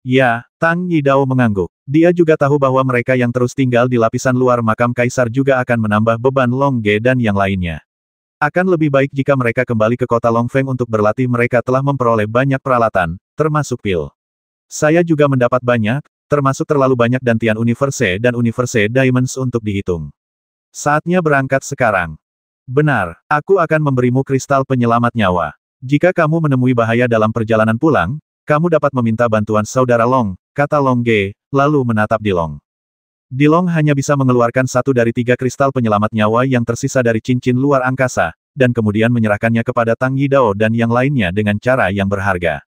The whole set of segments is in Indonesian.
Ya, Tang Yidao mengangguk. Dia juga tahu bahwa mereka yang terus tinggal di lapisan luar makam kaisar juga akan menambah beban Long Ge dan yang lainnya. Akan lebih baik jika mereka kembali ke kota Longfeng untuk berlatih. Mereka telah memperoleh banyak peralatan, termasuk pil. Saya juga mendapat banyak, termasuk terlalu banyak Dantian Universe dan Universe Diamonds untuk dihitung. Saatnya berangkat sekarang. Benar, aku akan memberimu kristal penyelamat nyawa. Jika kamu menemui bahaya dalam perjalanan pulang, kamu dapat meminta bantuan saudara Long, kata Long Ge, lalu menatap Dilong. Dilong hanya bisa mengeluarkan 1 dari 3 kristal penyelamat nyawa yang tersisa dari cincin luar angkasa, dan kemudian menyerahkannya kepada Tang Yidao dan yang lainnya dengan cara yang berharga.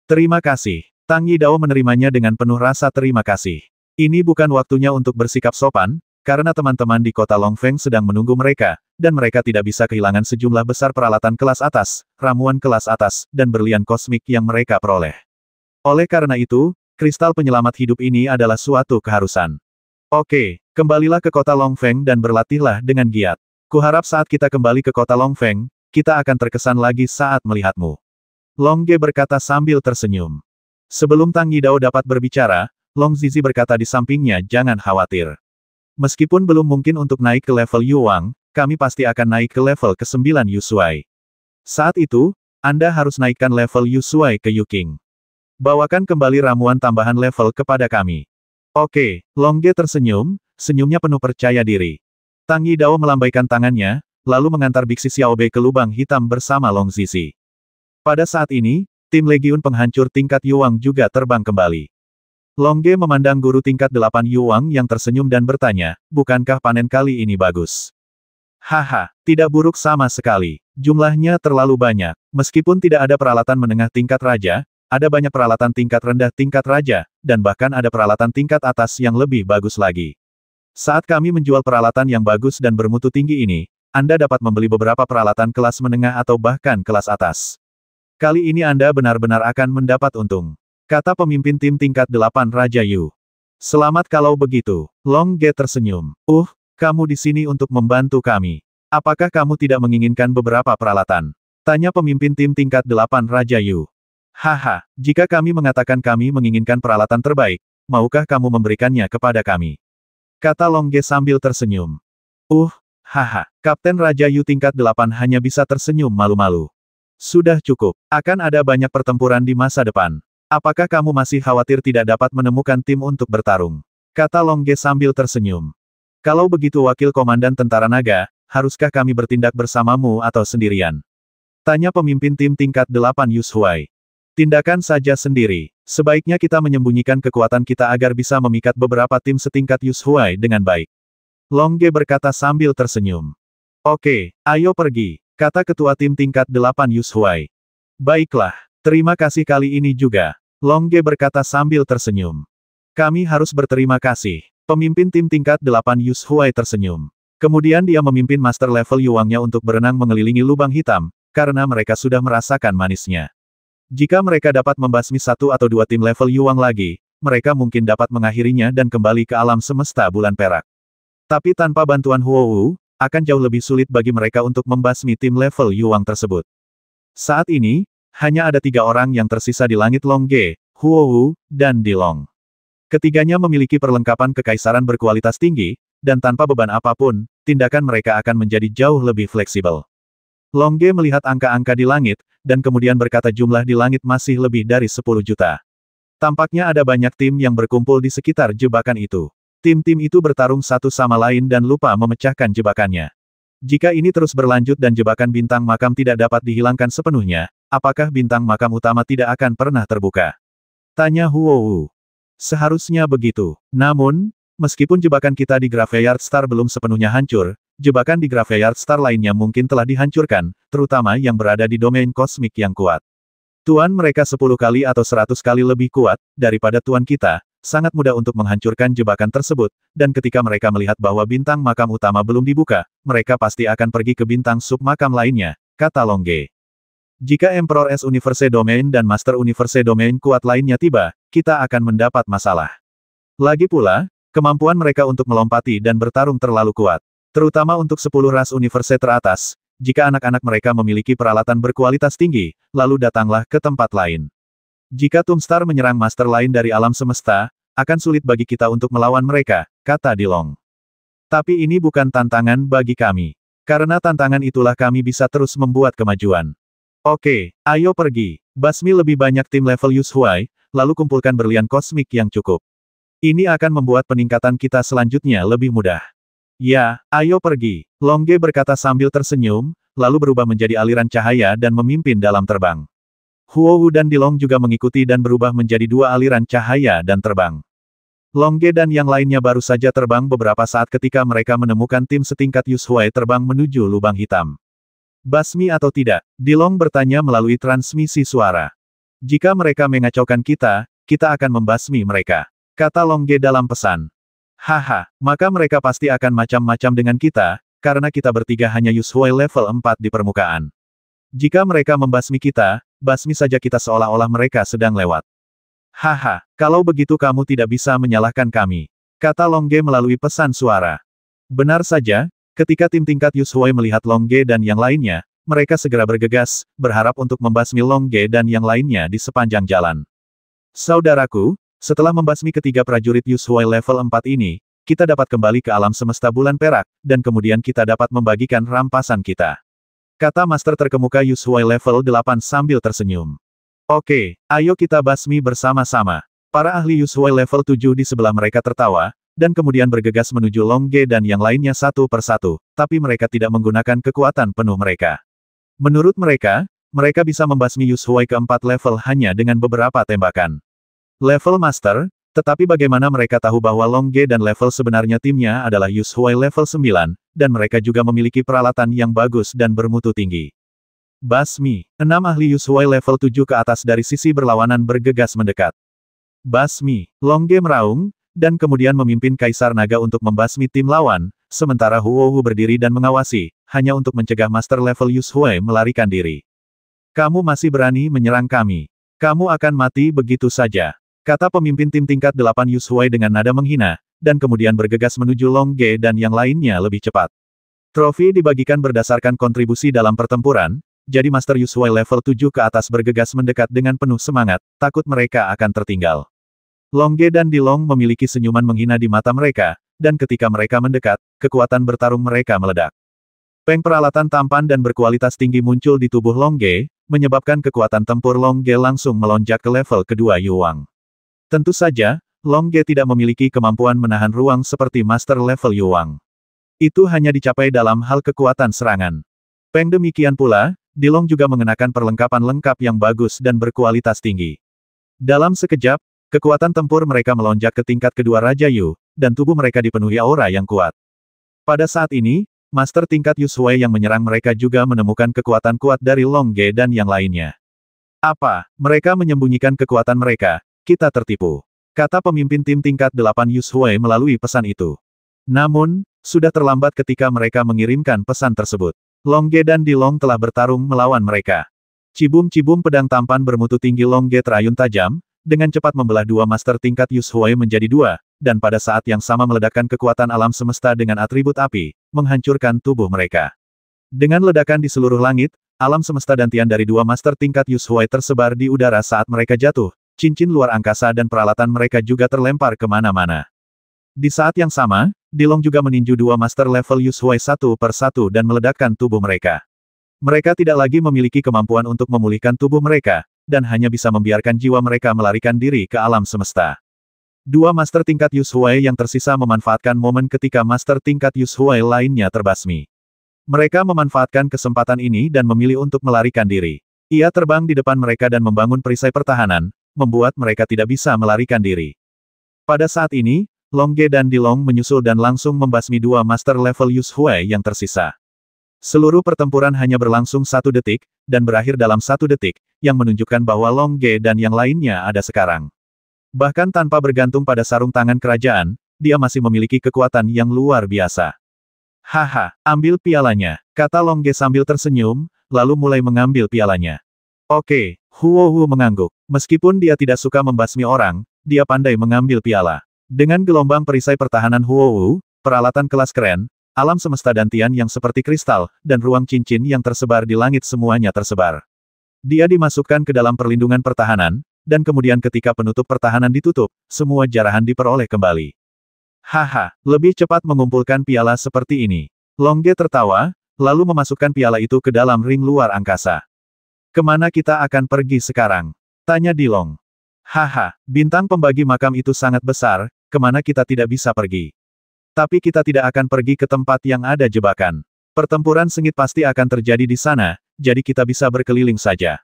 Terima kasih. Tang Yidao menerimanya dengan penuh rasa terima kasih. Ini bukan waktunya untuk bersikap sopan, karena teman-teman di kota Longfeng sedang menunggu mereka, dan mereka tidak bisa kehilangan sejumlah besar peralatan kelas atas, ramuan kelas atas, dan berlian kosmik yang mereka peroleh. Oleh karena itu, kristal penyelamat hidup ini adalah suatu keharusan. Oke, kembalilah ke kota Longfeng dan berlatihlah dengan giat. Kuharap saat kita kembali ke kota Longfeng, kita akan terkesan lagi saat melihatmu. Long Ge berkata sambil tersenyum. Sebelum Tang Yidao dapat berbicara, Long Zizi berkata di sampingnya, jangan khawatir. Meskipun belum mungkin untuk naik ke level Yuwang, kami pasti akan naik ke level ke-9 Yushuai. Saat itu, Anda harus naikkan level Yushuai ke Yuking. Bawakan kembali ramuan tambahan level kepada kami. Oke, Long Ge tersenyum, senyumnya penuh percaya diri. Tang Yidao melambaikan tangannya, lalu mengantar Biksi Xiaobei ke lubang hitam bersama Long Zizi. Pada saat ini, tim Legiun Penghancur tingkat Yuwang juga terbang kembali. Long Ge memandang guru tingkat 8 Yuwang yang tersenyum dan bertanya, bukankah panen kali ini bagus? Haha, tidak buruk sama sekali. Jumlahnya terlalu banyak. Meskipun tidak ada peralatan menengah tingkat raja, ada banyak peralatan tingkat rendah tingkat raja, dan bahkan ada peralatan tingkat atas yang lebih bagus lagi. Saat kami menjual peralatan yang bagus dan bermutu tinggi ini, Anda dapat membeli beberapa peralatan kelas menengah atau bahkan kelas atas. Kali ini Anda benar-benar akan mendapat untung, kata pemimpin tim tingkat 8 Raja Yu. Selamat kalau begitu, Long Ge tersenyum. Kamu di sini untuk membantu kami. Apakah kamu tidak menginginkan beberapa peralatan? Tanya pemimpin tim tingkat 8 Raja Yu. Haha, jika kami mengatakan kami menginginkan peralatan terbaik, maukah kamu memberikannya kepada kami? Kata Long Ge sambil tersenyum. Haha, Kapten Raja Yu tingkat 8 hanya bisa tersenyum malu-malu. Sudah cukup, akan ada banyak pertempuran di masa depan. Apakah kamu masih khawatir tidak dapat menemukan tim untuk bertarung? Kata Long Ge sambil tersenyum. Kalau begitu Wakil Komandan Tentara Naga, haruskah kami bertindak bersamamu atau sendirian? Tanya pemimpin tim tingkat 8 Yushuai. Tindakan saja sendiri. Sebaiknya kita menyembunyikan kekuatan kita agar bisa memikat beberapa tim setingkat Yushuai dengan baik. Long Ge berkata sambil tersenyum. Oke, ayo pergi, kata ketua tim tingkat 8 Yushuai. Baiklah, terima kasih kali ini juga. Long Ge berkata sambil tersenyum. Kami harus berterima kasih. Pemimpin tim tingkat 8 Yushuai tersenyum. Kemudian dia memimpin master level Yuwangnya untuk berenang mengelilingi lubang hitam, karena mereka sudah merasakan manisnya. Jika mereka dapat membasmi 1 atau 2 tim level Yuwang lagi, mereka mungkin dapat mengakhirinya dan kembali ke alam semesta bulan perak. Tapi tanpa bantuan Huowu, akan jauh lebih sulit bagi mereka untuk membasmi tim level Yuwang tersebut. Saat ini, hanya ada 3 orang yang tersisa di langit Long Ge, Huowu, dan Dilong. Ketiganya memiliki perlengkapan kekaisaran berkualitas tinggi, dan tanpa beban apapun, tindakan mereka akan menjadi jauh lebih fleksibel. Long Ge melihat angka-angka di langit, dan kemudian berkata jumlah di langit masih lebih dari 10 juta. Tampaknya ada banyak tim yang berkumpul di sekitar jebakan itu. Tim-tim itu bertarung satu sama lain dan lupa memecahkan jebakannya. Jika ini terus berlanjut dan jebakan bintang makam tidak dapat dihilangkan sepenuhnya, apakah bintang makam utama tidak akan pernah terbuka? Tanya Huowu. Seharusnya begitu. Namun, meskipun jebakan kita di Graveyard Star belum sepenuhnya hancur, jebakan di Graveyard Star lainnya mungkin telah dihancurkan, terutama yang berada di domain kosmik yang kuat. Tuan mereka 10 kali atau 100 kali lebih kuat daripada tuan kita, sangat mudah untuk menghancurkan jebakan tersebut, dan ketika mereka melihat bahwa bintang makam utama belum dibuka, mereka pasti akan pergi ke bintang sub-makam lainnya, kata Long Ge. Jika Emperor S Universe Domain dan Master Universe Domain kuat lainnya tiba, kita akan mendapat masalah. Lagi pula, kemampuan mereka untuk melompati dan bertarung terlalu kuat. Terutama untuk 10 ras universe teratas, jika anak-anak mereka memiliki peralatan berkualitas tinggi, lalu datanglah ke tempat lain. Jika Tombstar menyerang master lain dari alam semesta, akan sulit bagi kita untuk melawan mereka, kata Dilong. Tapi ini bukan tantangan bagi kami. Karena tantangan itulah kami bisa terus membuat kemajuan. Oke, ayo pergi. Basmi lebih banyak tim level Yushuai, lalu kumpulkan berlian kosmik yang cukup. Ini akan membuat peningkatan kita selanjutnya lebih mudah. Ya, ayo pergi. Longge berkata sambil tersenyum, lalu berubah menjadi aliran cahaya dan memimpin dalam terbang. Huohu dan Dilong juga mengikuti dan berubah menjadi dua aliran cahaya dan terbang. Longge dan yang lainnya baru saja terbang beberapa saat ketika mereka menemukan tim setingkat Yushuai terbang menuju lubang hitam. Basmi atau tidak? Dilong bertanya melalui transmisi suara. Jika mereka mengacaukan kita, kita akan membasmi mereka, kata Longge dalam pesan. Haha, maka mereka pasti akan macam-macam dengan kita, karena kita bertiga hanya Yushuai level 4 di permukaan. Jika mereka membasmi kita, basmi saja kita seolah-olah mereka sedang lewat. Haha, kalau begitu kamu tidak bisa menyalahkan kami, kata Longge melalui pesan suara. Benar saja, ketika tim tingkat Yushuai melihat Longge dan yang lainnya, mereka segera bergegas, berharap untuk membasmi Longge dan yang lainnya di sepanjang jalan. Saudaraku, setelah membasmi ketiga prajurit Yushuai level 4 ini, kita dapat kembali ke alam semesta bulan perak, dan kemudian kita dapat membagikan rampasan kita. Kata Master terkemuka Yushuai level 8 sambil tersenyum. Oke, ayo kita basmi bersama-sama. Para ahli Yushuai level 7 di sebelah mereka tertawa, dan kemudian bergegas menuju Longge dan yang lainnya satu persatu, tapi mereka tidak menggunakan kekuatan penuh mereka. Menurut mereka, mereka bisa membasmi Yushuai keempat level hanya dengan beberapa tembakan. Level Master, tetapi bagaimana mereka tahu bahwa Longge dan level sebenarnya timnya adalah Yushuai level 9, dan mereka juga memiliki peralatan yang bagus dan bermutu tinggi. Basmi, 6 ahli Yushuai level 7 ke atas dari sisi berlawanan bergegas mendekat. Basmi, Longge meraung, dan kemudian memimpin Kaisar Naga untuk membasmi tim lawan, sementara Huohu berdiri dan mengawasi, hanya untuk mencegah Master level Yushuai melarikan diri. Kamu masih berani menyerang kami. Kamu akan mati begitu saja, kata pemimpin tim tingkat 8 Yushuai dengan nada menghina, dan kemudian bergegas menuju Longge dan yang lainnya lebih cepat. Trofi dibagikan berdasarkan kontribusi dalam pertempuran, jadi Master Yushuai level 7 ke atas bergegas mendekat dengan penuh semangat, takut mereka akan tertinggal. Longge dan Dilong memiliki senyuman menghina di mata mereka, dan ketika mereka mendekat, kekuatan bertarung mereka meledak. Peng peralatan tampan dan berkualitas tinggi muncul di tubuh Longge, menyebabkan kekuatan tempur Longge langsung melonjak ke level kedua Yuwang. Tentu saja, Longge tidak memiliki kemampuan menahan ruang seperti Master level Yuwang. Itu hanya dicapai dalam hal kekuatan serangan. Peng demikian pula, Dilong juga mengenakan perlengkapan lengkap yang bagus dan berkualitas tinggi. Dalam sekejap, kekuatan tempur mereka melonjak ke tingkat kedua Raja Yu, dan tubuh mereka dipenuhi aura yang kuat. Pada saat ini, Master tingkat Yushuai yang menyerang mereka juga menemukan kekuatan kuat dari Longge dan yang lainnya. Apa? Mereka menyembunyikan kekuatan mereka, kita tertipu, kata pemimpin tim tingkat 8 Yushuai melalui pesan itu. Namun, sudah terlambat ketika mereka mengirimkan pesan tersebut. Longge dan Dilong telah bertarung melawan mereka. Cibum-cibum pedang tampan bermutu tinggi Longge terayun tajam, dengan cepat membelah dua Master tingkat Yushuai menjadi dua, dan pada saat yang sama meledakkan kekuatan alam semesta dengan atribut api, menghancurkan tubuh mereka. Dengan ledakan di seluruh langit, alam semesta dantian dari dua Master tingkat Yushuai tersebar di udara saat mereka jatuh, cincin luar angkasa dan peralatan mereka juga terlempar kemana-mana. Di saat yang sama, Dilong juga meninju dua Master level Yushuai satu per satu dan meledakkan tubuh mereka. Mereka tidak lagi memiliki kemampuan untuk memulihkan tubuh mereka, dan hanya bisa membiarkan jiwa mereka melarikan diri ke alam semesta. Dua Master tingkat Yushuai yang tersisa memanfaatkan momen ketika Master tingkat Yushuai lainnya terbasmi. Mereka memanfaatkan kesempatan ini dan memilih untuk melarikan diri. Ia terbang di depan mereka dan membangun perisai pertahanan, membuat mereka tidak bisa melarikan diri. Pada saat ini, Longge dan Dilong menyusul dan langsung membasmi dua Master level Yushuai yang tersisa. Seluruh pertempuran hanya berlangsung 1 detik, dan berakhir dalam 1 detik, yang menunjukkan bahwa Longge dan yang lainnya ada sekarang. Bahkan tanpa bergantung pada sarung tangan kerajaan, dia masih memiliki kekuatan yang luar biasa. Haha, ambil pialanya, kata Longge sambil tersenyum, lalu mulai mengambil pialanya. Oke, Huohu mengangguk. Meskipun dia tidak suka membasmi orang, dia pandai mengambil piala. Dengan gelombang perisai pertahanan Huohu, peralatan kelas keren, alam semesta dantian yang seperti kristal, dan ruang cincin yang tersebar di langit semuanya tersebar. Dia dimasukkan ke dalam perlindungan pertahanan, dan kemudian ketika penutup pertahanan ditutup, semua jarahan diperoleh kembali. Haha, lebih cepat mengumpulkan piala seperti ini. Longge tertawa, lalu memasukkan piala itu ke dalam ring luar angkasa. Kemana kita akan pergi sekarang? Tanya Dilong. Haha, bintang pembagi makam itu sangat besar, kemana kita tidak bisa pergi. Tapi kita tidak akan pergi ke tempat yang ada jebakan. Pertempuran sengit pasti akan terjadi di sana, jadi kita bisa berkeliling saja.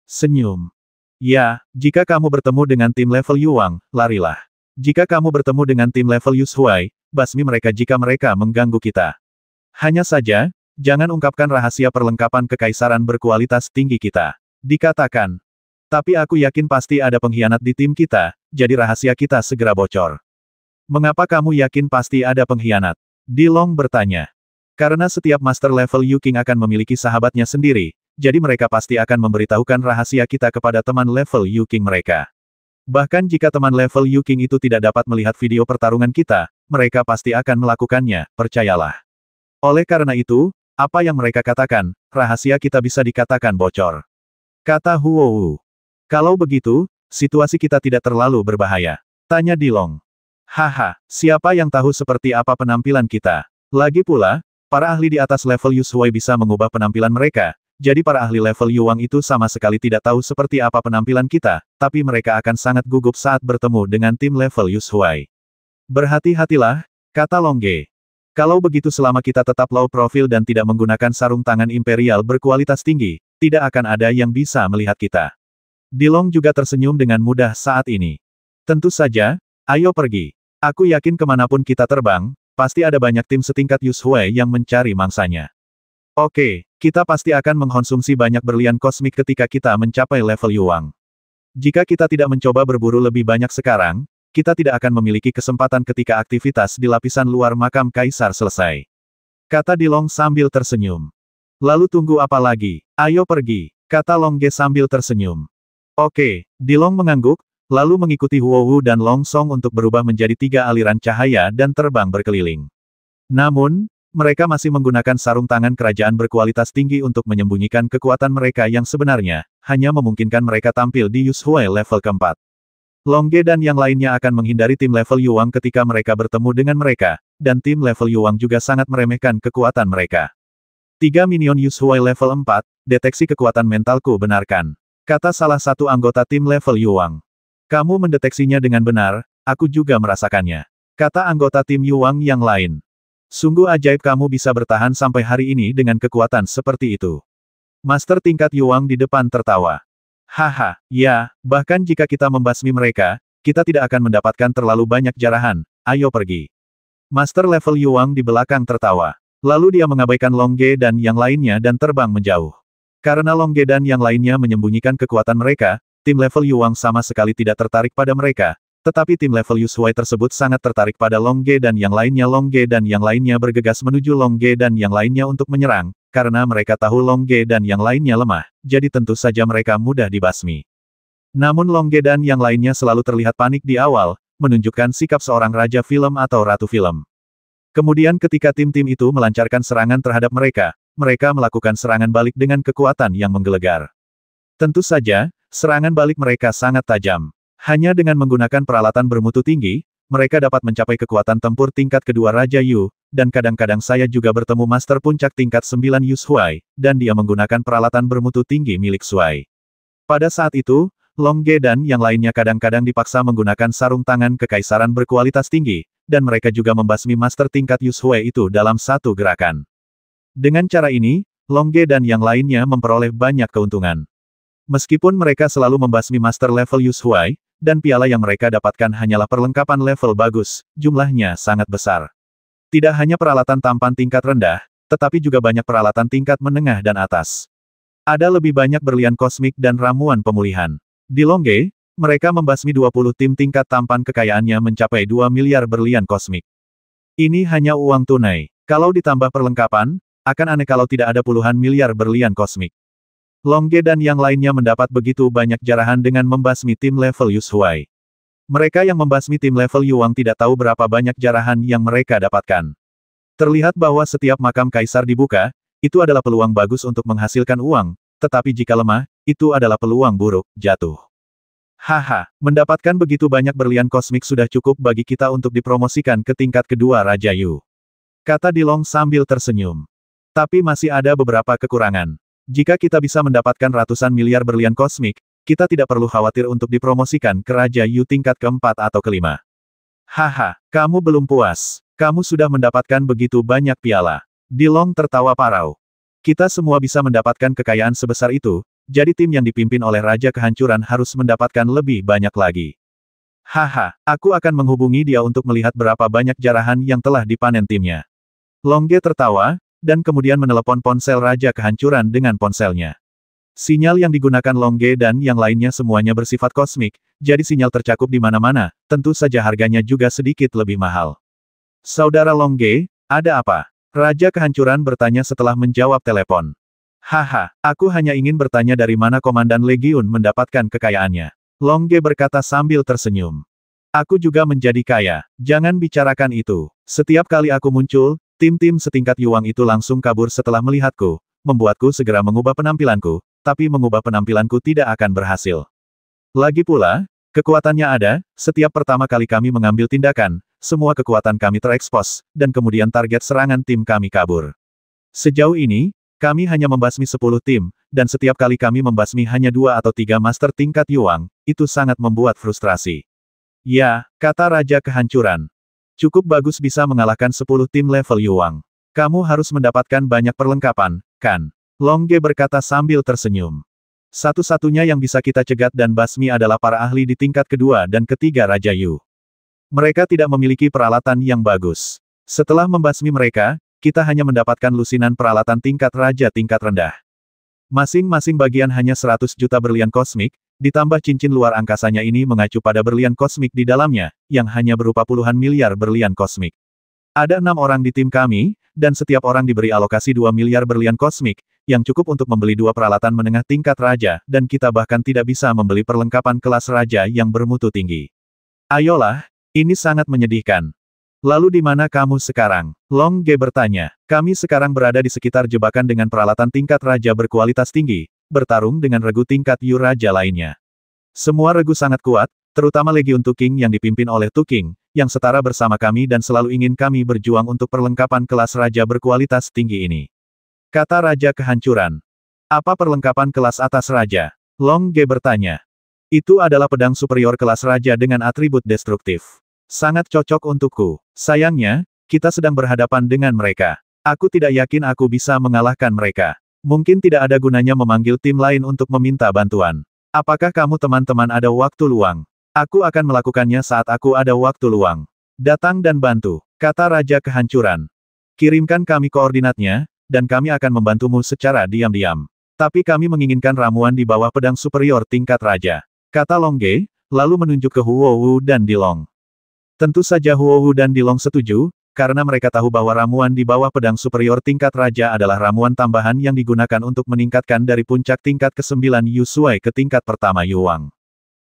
Senyum. Ya, jika kamu bertemu dengan tim level Yuang, larilah. Jika kamu bertemu dengan tim level Yushuai, basmi mereka jika mereka mengganggu kita. Hanya saja, jangan ungkapkan rahasia perlengkapan kekaisaran berkualitas tinggi kita. Dikatakan. Tapi aku yakin pasti ada pengkhianat di tim kita, jadi rahasia kita segera bocor. Mengapa kamu yakin pasti ada pengkhianat? Dilong bertanya. Karena setiap master level Yu King akan memiliki sahabatnya sendiri, jadi mereka pasti akan memberitahukan rahasia kita kepada teman level Yu King mereka. Bahkan jika teman level Yu King itu tidak dapat melihat video pertarungan kita, mereka pasti akan melakukannya, percayalah. Oleh karena itu, apa yang mereka katakan, rahasia kita bisa dikatakan bocor. Kata Huowu. Kalau begitu, situasi kita tidak terlalu berbahaya. Tanya Dilong. Haha, siapa yang tahu seperti apa penampilan kita? Lagi pula, para ahli di atas level Yushuai bisa mengubah penampilan mereka, jadi para ahli level Yuang itu sama sekali tidak tahu seperti apa penampilan kita, tapi mereka akan sangat gugup saat bertemu dengan tim level Yushuai. Berhati-hatilah, kata Longge. Kalau begitu selama kita tetap low profile dan tidak menggunakan sarung tangan imperial berkualitas tinggi, tidak akan ada yang bisa melihat kita. Dilong juga tersenyum dengan mudah saat ini. Tentu saja, ayo pergi. Aku yakin kemanapun kita terbang, pasti ada banyak tim setingkat Yushuai yang mencari mangsanya. Oke, kita pasti akan mengkonsumsi banyak berlian kosmik ketika kita mencapai level Yuang. Jika kita tidak mencoba berburu lebih banyak sekarang, kita tidak akan memiliki kesempatan ketika aktivitas di lapisan luar makam kaisar selesai. Kata Dilong sambil tersenyum. Lalu tunggu apa lagi? Ayo pergi, kata Longge sambil tersenyum. Oke, Dilong mengangguk, lalu mengikuti Huowu dan Long Song untuk berubah menjadi 3 aliran cahaya dan terbang berkeliling. Namun, mereka masih menggunakan sarung tangan kerajaan berkualitas tinggi untuk menyembunyikan kekuatan mereka yang sebenarnya, hanya memungkinkan mereka tampil di Yushuai level keempat. Longge dan yang lainnya akan menghindari tim level Yuang ketika mereka bertemu dengan mereka, dan tim level Yuang juga sangat meremehkan kekuatan mereka. 3 minion Yushuai level 4, deteksi kekuatan mentalku benarkan. Kata salah satu anggota tim level Yuang. Kamu mendeteksinya dengan benar, aku juga merasakannya. Kata anggota tim Yuang yang lain. Sungguh ajaib kamu bisa bertahan sampai hari ini dengan kekuatan seperti itu. Master tingkat Yuang di depan tertawa. Haha, ya, bahkan jika kita membasmi mereka, kita tidak akan mendapatkan terlalu banyak jarahan, ayo pergi. Master level Yuang di belakang tertawa. Lalu dia mengabaikan Longge dan yang lainnya dan terbang menjauh. Karena Longge dan yang lainnya menyembunyikan kekuatan mereka, tim level Yuang sama sekali tidak tertarik pada mereka. Tetapi tim level Yushuai tersebut sangat tertarik pada Longge dan yang lainnya. Longge dan yang lainnya bergegas menuju Longge dan yang lainnya untuk menyerang, karena mereka tahu Longge dan yang lainnya lemah, jadi tentu saja mereka mudah dibasmi. Namun Longge dan yang lainnya selalu terlihat panik di awal, menunjukkan sikap seorang raja film atau ratu film. Kemudian ketika tim-tim itu melancarkan serangan terhadap mereka, mereka melakukan serangan balik dengan kekuatan yang menggelegar. Tentu saja, serangan balik mereka sangat tajam. Hanya dengan menggunakan peralatan bermutu tinggi, mereka dapat mencapai kekuatan tempur tingkat kedua Raja Yu, dan kadang-kadang saya juga bertemu Master Puncak tingkat 9 Yushuai, dan dia menggunakan peralatan bermutu tinggi milik Shuai. Pada saat itu, Longge dan yang lainnya kadang-kadang dipaksa menggunakan sarung tangan kekaisaran berkualitas tinggi, dan mereka juga membasmi Master tingkat Yushuai itu dalam satu gerakan. Dengan cara ini, Longge dan yang lainnya memperoleh banyak keuntungan. Meskipun mereka selalu membasmi Master level Yushuai, dan piala yang mereka dapatkan hanyalah perlengkapan level bagus, jumlahnya sangat besar. Tidak hanya peralatan tampan tingkat rendah, tetapi juga banyak peralatan tingkat menengah dan atas. Ada lebih banyak berlian kosmik dan ramuan pemulihan. Di Longge, mereka membasmi 20 tim tingkat tampan kekayaannya mencapai 2 miliar berlian kosmik. Ini hanya uang tunai. Kalau ditambah perlengkapan, akan aneh kalau tidak ada puluhan miliar berlian kosmik. Longge dan yang lainnya mendapat begitu banyak jarahan dengan membasmi tim level Yushuai. Mereka yang membasmi tim level Yuang tidak tahu berapa banyak jarahan yang mereka dapatkan. Terlihat bahwa setiap makam kaisar dibuka, itu adalah peluang bagus untuk menghasilkan uang, tetapi jika lemah, itu adalah peluang buruk, jatuh. Haha, mendapatkan begitu banyak berlian kosmik sudah cukup bagi kita untuk dipromosikan ke tingkat kedua Raja Yu. Kata Dilong sambil tersenyum. Tapi masih ada beberapa kekurangan. Jika kita bisa mendapatkan ratusan miliar berlian kosmik, kita tidak perlu khawatir untuk dipromosikan ke Raja Yu tingkat keempat atau kelima. Haha, kamu belum puas. Kamu sudah mendapatkan begitu banyak piala. Dilong tertawa parau. Kita semua bisa mendapatkan kekayaan sebesar itu, jadi tim yang dipimpin oleh Raja Kehancuran harus mendapatkan lebih banyak lagi. Haha, aku akan menghubungi dia untuk melihat berapa banyak jarahan yang telah dipanen timnya. Longge tertawa, dan kemudian menelepon ponsel Raja Kehancuran dengan ponselnya. Sinyal yang digunakan Longge dan yang lainnya semuanya bersifat kosmik, jadi sinyal tercakup di mana-mana, tentu saja harganya juga sedikit lebih mahal. Saudara Longge, ada apa? Raja Kehancuran bertanya setelah menjawab telepon. Haha, aku hanya ingin bertanya dari mana Komandan Legiun mendapatkan kekayaannya. Longge berkata sambil tersenyum. Aku juga menjadi kaya, jangan bicarakan itu. Setiap kali aku muncul, tim-tim setingkat Yuang itu langsung kabur setelah melihatku, membuatku segera mengubah penampilanku, tapi mengubah penampilanku tidak akan berhasil. Lagi pula, kekuatannya ada, setiap pertama kali kami mengambil tindakan, semua kekuatan kami terekspos, dan kemudian target serangan tim kami kabur. Sejauh ini, kami hanya membasmi 10 tim, dan setiap kali kami membasmi hanya 2 atau 3 master tingkat Yuang, itu sangat membuat frustrasi. Ya, kata Raja Kehancuran. Cukup bagus bisa mengalahkan 10 tim level Yuang. Kamu harus mendapatkan banyak perlengkapan, kan? Longge berkata sambil tersenyum. Satu-satunya yang bisa kita cegat dan basmi adalah para ahli di tingkat kedua dan ketiga Raja Yu. Mereka tidak memiliki peralatan yang bagus. Setelah membasmi mereka, kita hanya mendapatkan lusinan peralatan tingkat raja tingkat rendah. Masing-masing bagian hanya 100 juta berlian kosmik, ditambah cincin luar angkasanya ini mengacu pada berlian kosmik di dalamnya, yang hanya berupa puluhan miliar berlian kosmik. Ada 6 orang di tim kami, dan setiap orang diberi alokasi 2 miliar berlian kosmik, yang cukup untuk membeli 2 peralatan menengah tingkat raja, dan kita bahkan tidak bisa membeli perlengkapan kelas raja yang bermutu tinggi. Ayolah, ini sangat menyedihkan. Lalu di mana kamu sekarang? Longge bertanya. Kami sekarang berada di sekitar jebakan dengan peralatan tingkat raja berkualitas tinggi, bertarung dengan regu tingkat Yu raja lainnya. Semua regu sangat kuat, terutama Legiun Tuking yang dipimpin oleh Tuking, yang setara bersama kami dan selalu ingin kami berjuang untuk perlengkapan kelas raja berkualitas tinggi ini. Kata Raja Kehancuran. Apa perlengkapan kelas atas raja? Longge bertanya. Itu adalah pedang superior kelas raja dengan atribut destruktif. Sangat cocok untukku. Sayangnya, kita sedang berhadapan dengan mereka. Aku tidak yakin aku bisa mengalahkan mereka. Mungkin tidak ada gunanya memanggil tim lain untuk meminta bantuan. Apakah kamu teman-teman ada waktu luang? Aku akan melakukannya saat aku ada waktu luang. Datang dan bantu, kata Raja Kehancuran. Kirimkan kami koordinatnya, dan kami akan membantumu secara diam-diam. Tapi kami menginginkan ramuan di bawah pedang superior tingkat raja. Kata Longge, lalu menunjuk ke Huowu dan Dilong. Tentu saja Huowu dan Dilong setuju, karena mereka tahu bahwa ramuan di bawah pedang superior tingkat raja adalah ramuan tambahan yang digunakan untuk meningkatkan dari puncak tingkat ke-9 Yu Shuai ke tingkat pertama Yuang.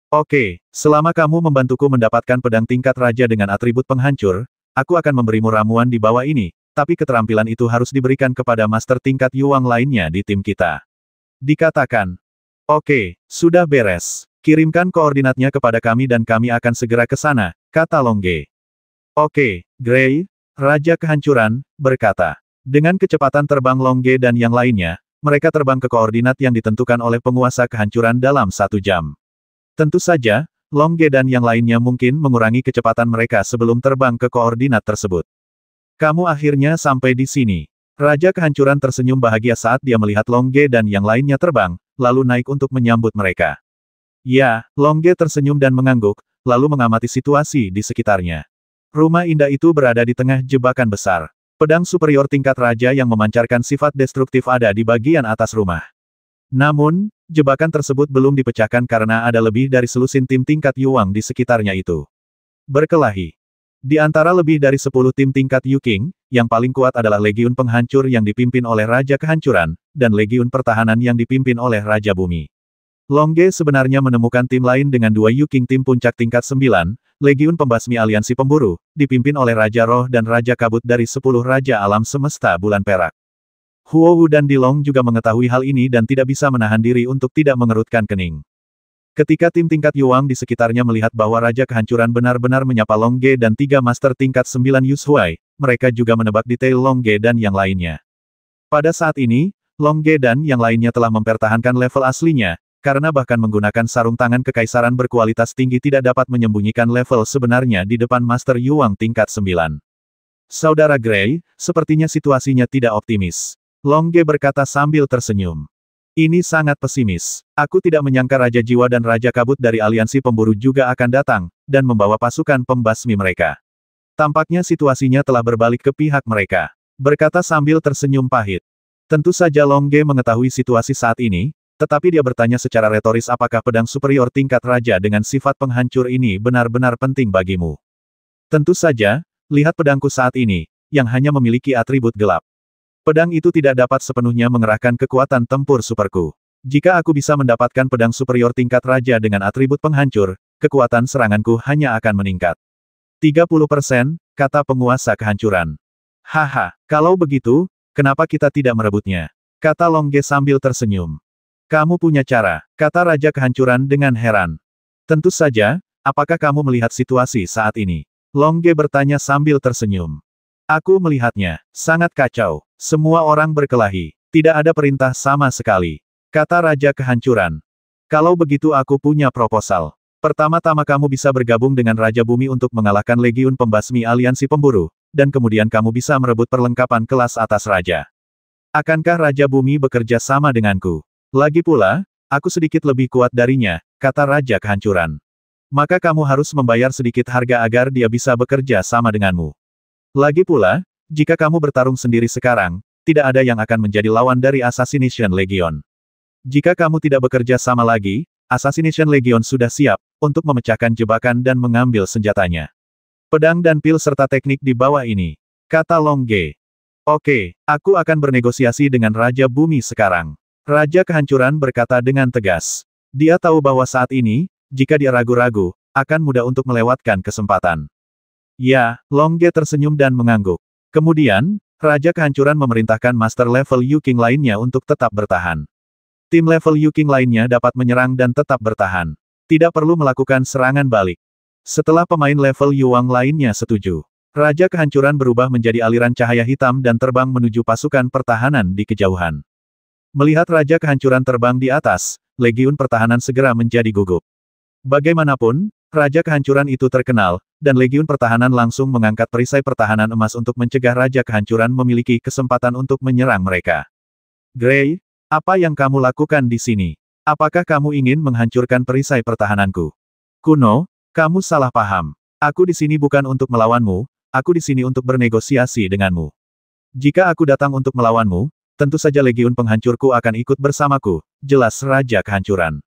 Oke, selama kamu membantuku mendapatkan pedang tingkat raja dengan atribut penghancur, aku akan memberimu ramuan di bawah ini, tapi keterampilan itu harus diberikan kepada master tingkat Yuang lainnya di tim kita. Dikatakan. Oke, sudah beres. Kirimkan koordinatnya kepada kami dan kami akan segera ke sana, kata Longge. Oke, Gray, Raja Kehancuran, berkata. Dengan kecepatan terbang Longge dan yang lainnya, mereka terbang ke koordinat yang ditentukan oleh penguasa kehancuran dalam 1 jam. Tentu saja, Longge dan yang lainnya mungkin mengurangi kecepatan mereka sebelum terbang ke koordinat tersebut. Kamu akhirnya sampai di sini. Raja Kehancuran tersenyum bahagia saat dia melihat Longge dan yang lainnya terbang, lalu naik untuk menyambut mereka. Ya, Longge tersenyum dan mengangguk, lalu mengamati situasi di sekitarnya. Rumah indah itu berada di tengah jebakan besar. Pedang superior tingkat raja yang memancarkan sifat destruktif ada di bagian atas rumah. Namun, jebakan tersebut belum dipecahkan karena ada lebih dari selusin tim tingkat Yuang di sekitarnya itu. Berkelahi. Di antara lebih dari 10 tim tingkat Yu King, yang paling kuat adalah Legiun Penghancur yang dipimpin oleh Raja Kehancuran, dan Legiun Pertahanan yang dipimpin oleh Raja Bumi. Longge sebenarnya menemukan tim lain dengan 2 Yu King tim puncak tingkat 9, Legiun Pembasmi Aliansi Pemburu, dipimpin oleh Raja Roh dan Raja Kabut dari 10 Raja Alam Semesta Bulan Perak. Huowu dan Dilong juga mengetahui hal ini dan tidak bisa menahan diri untuk tidak mengerutkan kening. Ketika tim tingkat Yuang di sekitarnya melihat bahwa Raja Kehancuran benar-benar menyapa Long Ge dan 3 Master tingkat 9 Yushuai, mereka juga menebak detail Long Ge dan yang lainnya. Pada saat ini, Long Ge dan yang lainnya telah mempertahankan level aslinya, karena bahkan menggunakan sarung tangan kekaisaran berkualitas tinggi tidak dapat menyembunyikan level sebenarnya di depan Master Yuang tingkat 9. Saudara Gray, sepertinya situasinya tidak optimis. Long Ge berkata sambil tersenyum. Ini sangat pesimis. Aku tidak menyangka Raja Jiwa dan Raja Kabut dari aliansi pemburu juga akan datang, dan membawa pasukan pembasmi mereka. Tampaknya situasinya telah berbalik ke pihak mereka. Berkata sambil tersenyum pahit. Tentu saja Long Ge mengetahui situasi saat ini, tetapi dia bertanya secara retoris apakah pedang superior tingkat raja dengan sifat penghancur ini benar-benar penting bagimu. Tentu saja, lihat pedangku saat ini, yang hanya memiliki atribut gelap. Pedang itu tidak dapat sepenuhnya mengerahkan kekuatan tempur superku. Jika aku bisa mendapatkan pedang superior tingkat raja dengan atribut penghancur, kekuatan seranganku hanya akan meningkat. 30%, kata penguasa kehancuran. Haha, kalau begitu, kenapa kita tidak merebutnya? Kata Long Ge sambil tersenyum. Kamu punya cara, kata Raja Kehancuran dengan heran. Tentu saja, apakah kamu melihat situasi saat ini? Long Ge bertanya sambil tersenyum. Aku melihatnya, sangat kacau. Semua orang berkelahi. Tidak ada perintah sama sekali. Kata Raja Kehancuran. Kalau begitu aku punya proposal. Pertama-tama kamu bisa bergabung dengan Raja Bumi untuk mengalahkan Legiun Pembasmi Aliansi Pemburu, dan kemudian kamu bisa merebut perlengkapan kelas atas Raja. Akankah Raja Bumi bekerja sama denganku? Lagi pula, aku sedikit lebih kuat darinya, kata Raja Kehancuran. Maka kamu harus membayar sedikit harga agar dia bisa bekerja sama denganmu. Lagi pula, jika kamu bertarung sendiri sekarang, tidak ada yang akan menjadi lawan dari Assassination Legion. Jika kamu tidak bekerja sama lagi, Assassination Legion sudah siap untuk memecahkan jebakan dan mengambil senjatanya. Pedang dan pil serta teknik di bawah ini, kata Long Ge. Oke, aku akan bernegosiasi dengan Raja Bumi sekarang. Raja Kehancuran berkata dengan tegas. Dia tahu bahwa saat ini, jika dia ragu-ragu, akan mudah untuk melewatkan kesempatan. Ya, Long Ge tersenyum dan mengangguk. Kemudian, Raja Kehancuran memerintahkan Master level Yu King lainnya untuk tetap bertahan. Tim level Yu King lainnya dapat menyerang dan tetap bertahan. Tidak perlu melakukan serangan balik. Setelah pemain level Yuang lainnya setuju, Raja Kehancuran berubah menjadi aliran cahaya hitam dan terbang menuju pasukan pertahanan di kejauhan. Melihat Raja Kehancuran terbang di atas, Legiun Pertahanan segera menjadi gugup. Bagaimanapun, Raja Kehancuran itu terkenal, dan Legiun Pertahanan langsung mengangkat perisai pertahanan emas untuk mencegah Raja Kehancuran memiliki kesempatan untuk menyerang mereka. Gray, apa yang kamu lakukan di sini? Apakah kamu ingin menghancurkan perisai pertahananku? Kuno, kamu salah paham. Aku di sini bukan untuk melawanmu, aku di sini untuk bernegosiasi denganmu. Jika aku datang untuk melawanmu, tentu saja Legiun Penghancurku akan ikut bersamaku, jelas Raja Kehancuran.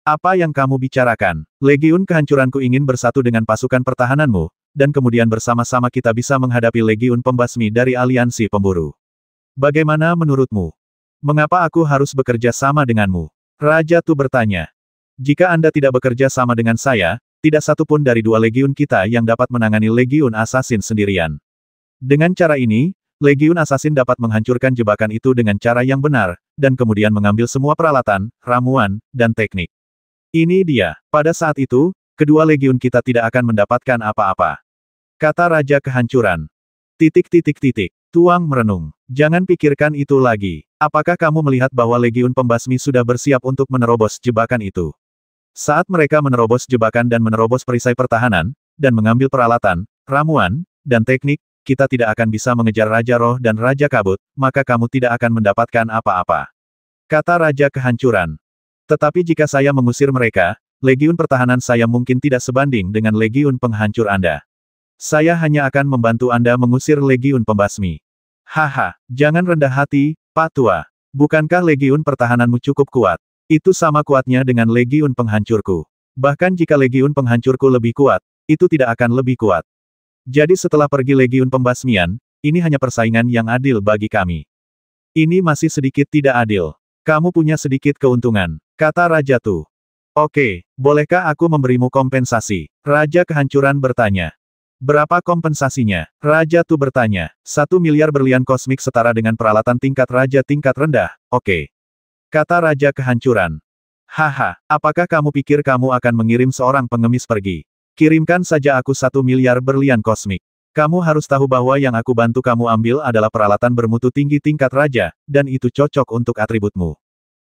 Apa yang kamu bicarakan? Legiun Kehancuranku ingin bersatu dengan pasukan pertahananmu, dan kemudian bersama-sama kita bisa menghadapi Legiun Pembasmi dari aliansi pemburu. Bagaimana menurutmu? Mengapa aku harus bekerja sama denganmu? Raja Tu bertanya. Jika Anda tidak bekerja sama dengan saya, tidak satu pun dari 2 legiun kita yang dapat menangani Legiun Assassin sendirian. Dengan cara ini, Legiun Assassin dapat menghancurkan jebakan itu dengan cara yang benar, dan kemudian mengambil semua peralatan, ramuan, dan teknik. Ini dia. Pada saat itu, kedua legiun kita tidak akan mendapatkan apa-apa. Kata Raja Kehancuran. Tuang merenung. Jangan pikirkan itu lagi. Apakah kamu melihat bahwa Legiun Pembasmi sudah bersiap untuk menerobos jebakan itu? Saat mereka menerobos jebakan dan menerobos perisai pertahanan, dan mengambil peralatan, ramuan, dan teknik, kita tidak akan bisa mengejar Raja Roh dan Raja Kabut, maka kamu tidak akan mendapatkan apa-apa. Kata Raja Kehancuran. Tetapi jika saya mengusir mereka, Legiun Pertahanan saya mungkin tidak sebanding dengan Legiun Penghancur Anda. Saya hanya akan membantu Anda mengusir Legiun Pembasmi. Haha, jangan rendah hati, Pak Tua. Bukankah Legiun Pertahananmu cukup kuat? Itu sama kuatnya dengan Legiun Penghancurku. Bahkan jika Legiun Penghancurku lebih kuat, itu tidak akan lebih kuat. Jadi setelah pergi Legiun Pembasmian, ini hanya persaingan yang adil bagi kami. Ini masih sedikit tidak adil. Kamu punya sedikit keuntungan, kata Raja Tu. Oke, bolehkah aku memberimu kompensasi? Raja Kehancuran bertanya. Berapa kompensasinya? Raja Tu bertanya. 1 miliar berlian kosmik setara dengan peralatan tingkat raja tingkat rendah, oke. Kata Raja Kehancuran. Haha, apakah kamu pikir kamu akan mengirim seorang pengemis pergi? Kirimkan saja aku 1 miliar berlian kosmik. Kamu harus tahu bahwa yang aku bantu kamu ambil adalah peralatan bermutu tinggi tingkat raja, dan itu cocok untuk atributmu.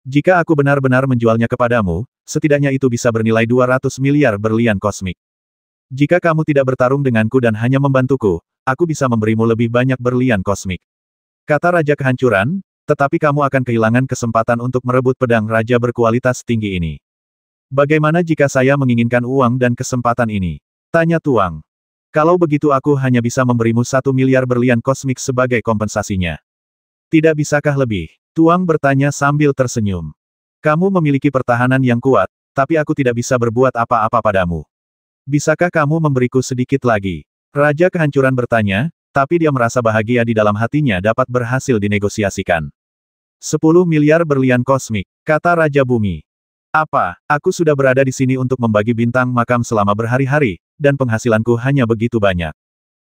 Jika aku benar-benar menjualnya kepadamu, setidaknya itu bisa bernilai 200 miliar berlian kosmik. Jika kamu tidak bertarung denganku dan hanya membantuku, aku bisa memberimu lebih banyak berlian kosmik. Kata Raja Kehancuran, tetapi kamu akan kehilangan kesempatan untuk merebut pedang raja berkualitas tinggi ini. Bagaimana jika saya menginginkan uang dan kesempatan ini? Tanya Tuang. Kalau begitu aku hanya bisa memberimu 1 miliar berlian kosmik sebagai kompensasinya. Tidak bisakah lebih? Tuang bertanya sambil tersenyum. Kamu memiliki pertahanan yang kuat, tapi aku tidak bisa berbuat apa-apa padamu. Bisakah kamu memberiku sedikit lagi? Raja Kehancuran bertanya, tapi dia merasa bahagia di dalam hatinya dapat berhasil dinegosiasikan. 10 miliar berlian kosmik, kata Raja Bumi. Apa, aku sudah berada di sini untuk membagi bintang makam selama berhari-hari, dan penghasilanku hanya begitu banyak.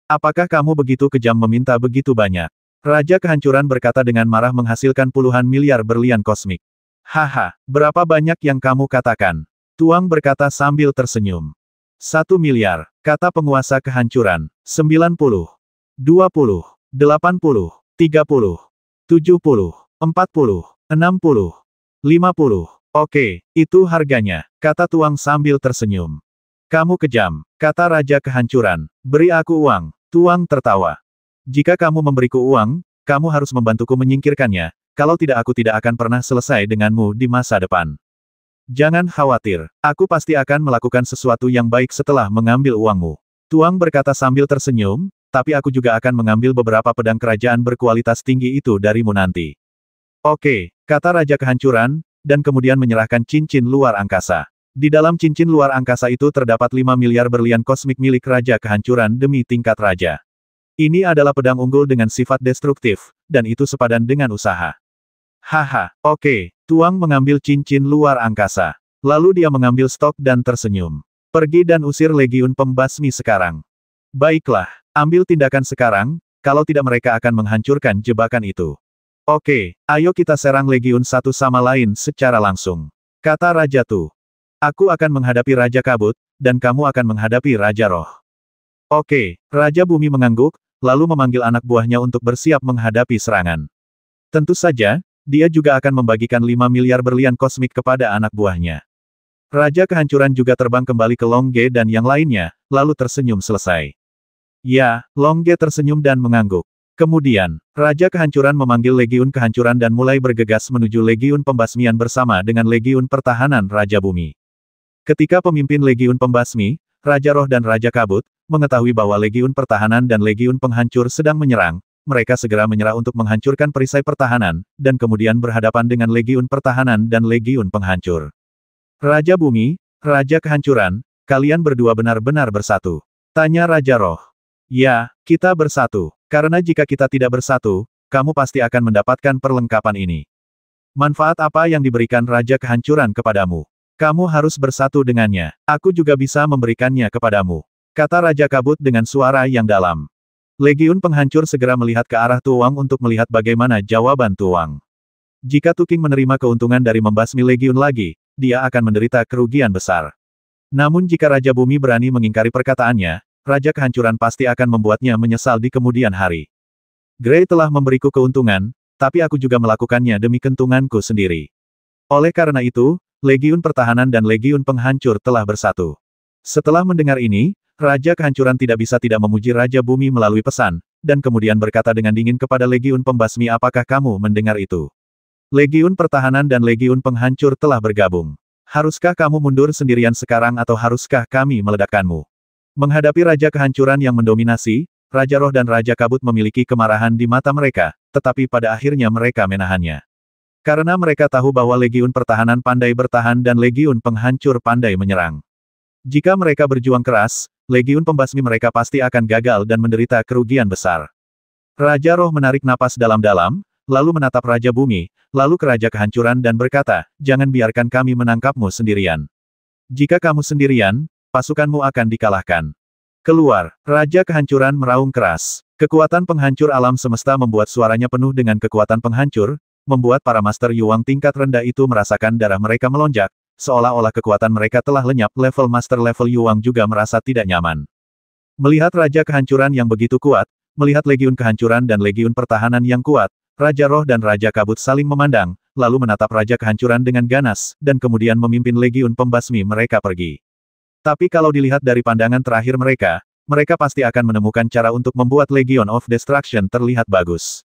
Apakah kamu begitu kejam meminta begitu banyak? Raja Kehancuran berkata dengan marah menghasilkan puluhan miliar berlian kosmik. Haha, berapa banyak yang kamu katakan? Tuang berkata sambil tersenyum. 1 miliar, kata penguasa kehancuran. 90, 20, 80, 30, 70, 40, 60, 50. Oke, itu harganya, kata Tuang sambil tersenyum. Kamu kejam, kata Raja Kehancuran. Beri aku uang. Tuang tertawa. Jika kamu memberiku uang, kamu harus membantuku menyingkirkannya, kalau tidak aku tidak akan pernah selesai denganmu di masa depan. Jangan khawatir, aku pasti akan melakukan sesuatu yang baik setelah mengambil uangmu. Tuang berkata sambil tersenyum, tapi aku juga akan mengambil beberapa pedang kerajaan berkualitas tinggi itu darimu nanti. Oke, kata Raja Kehancuran, dan kemudian menyerahkan cincin luar angkasa. Di dalam cincin luar angkasa itu terdapat 5 miliar berlian kosmik milik Raja Kehancuran demi tingkat raja. Ini adalah pedang unggul dengan sifat destruktif, dan itu sepadan dengan usaha. Haha, oke, Tuang mengambil cincin luar angkasa. Lalu dia mengambil stok dan tersenyum. Pergi dan usir legiun pembasmi sekarang. Baiklah, ambil tindakan sekarang, kalau tidak mereka akan menghancurkan jebakan itu. Oke, ayo kita serang legiun satu sama lain secara langsung. Kata Raja Tu. Aku akan menghadapi Raja Kabut, dan kamu akan menghadapi Raja Roh. Oke, Raja Bumi mengangguk, lalu memanggil anak buahnya untuk bersiap menghadapi serangan. Tentu saja, dia juga akan membagikan 5 miliar berlian kosmik kepada anak buahnya. Raja Kehancuran juga terbang kembali ke Longge dan yang lainnya, lalu tersenyum selesai. Ya, Longge tersenyum dan mengangguk. Kemudian, Raja Kehancuran memanggil Legiun Kehancuran dan mulai bergegas menuju Legiun Pembasmian bersama dengan Legiun Pertahanan Raja Bumi. Ketika pemimpin Legiun Pembasmi, Raja Roh dan Raja Kabut, mengetahui bahwa Legiun Pertahanan dan Legiun Penghancur sedang menyerang, mereka segera menyerah untuk menghancurkan perisai pertahanan, dan kemudian berhadapan dengan Legiun Pertahanan dan Legiun Penghancur. Raja Bumi, Raja Kehancuran, kalian berdua benar-benar bersatu. Tanya Raja Roh. Ya, kita bersatu. Karena jika kita tidak bersatu, kamu pasti akan mendapatkan perlengkapan ini. Manfaat apa yang diberikan Raja Kehancuran kepadamu? Kamu harus bersatu dengannya. Aku juga bisa memberikannya kepadamu. Kata Raja Kabut dengan suara yang dalam. Legiun Penghancur segera melihat ke arah Tuang untuk melihat bagaimana jawaban Tuang. Jika Tuking menerima keuntungan dari membasmi Legiun lagi, dia akan menderita kerugian besar. Namun jika Raja Bumi berani mengingkari perkataannya, Raja Kehancuran pasti akan membuatnya menyesal di kemudian hari. Gray telah memberiku keuntungan, tapi aku juga melakukannya demi keuntunganku sendiri. Oleh karena itu, Legiun Pertahanan dan Legiun Penghancur telah bersatu. Setelah mendengar ini, Raja Kehancuran tidak bisa tidak memuji Raja Bumi melalui pesan, dan kemudian berkata dengan dingin kepada Legiun Pembasmi, apakah kamu mendengar itu? Legiun Pertahanan dan Legiun Penghancur telah bergabung. Haruskah kamu mundur sendirian sekarang atau haruskah kami meledakkanmu? Menghadapi Raja Kehancuran yang mendominasi, Raja Roh dan Raja Kabut memiliki kemarahan di mata mereka, tetapi pada akhirnya mereka menahannya. Karena mereka tahu bahwa Legiun Pertahanan pandai bertahan dan Legiun Penghancur pandai menyerang. Jika mereka berjuang keras, Legiun Pembasmi mereka pasti akan gagal dan menderita kerugian besar. Raja Roh menarik napas dalam-dalam, lalu menatap Raja Bumi, lalu ke Raja Kehancuran dan berkata, jangan biarkan kami menangkapmu sendirian. Jika kamu sendirian, pasukanmu akan dikalahkan. Keluar, Raja Kehancuran meraung keras. Kekuatan penghancur alam semesta membuat suaranya penuh dengan kekuatan penghancur, membuat para Master Yuang tingkat rendah itu merasakan darah mereka melonjak, seolah-olah kekuatan mereka telah lenyap. Level Master level Yuang juga merasa tidak nyaman. Melihat Raja Kehancuran yang begitu kuat, melihat Legiun Kehancuran dan Legiun Pertahanan yang kuat, Raja Roh dan Raja Kabut saling memandang, lalu menatap Raja Kehancuran dengan ganas, dan kemudian memimpin Legiun Pembasmi mereka pergi. Tapi kalau dilihat dari pandangan terakhir mereka, mereka pasti akan menemukan cara untuk membuat Legion of Destruction terlihat bagus.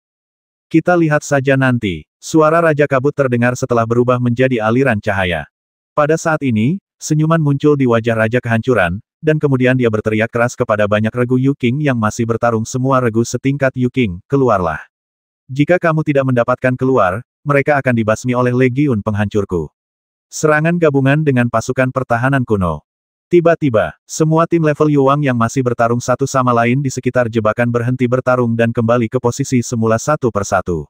Kita lihat saja nanti. Suara Raja Kabut terdengar setelah berubah menjadi aliran cahaya. Pada saat ini, senyuman muncul di wajah Raja Kehancuran, dan kemudian dia berteriak keras kepada banyak regu Yu King yang masih bertarung. Semua regu setingkat Yu King, keluarlah. Jika kamu tidak mendapatkan keluar, mereka akan dibasmi oleh Legiun Penghancurku. Serangan gabungan dengan pasukan pertahanan kuno. Tiba-tiba, semua tim level Yuang yang masih bertarung satu sama lain di sekitar jebakan berhenti bertarung dan kembali ke posisi semula satu persatu.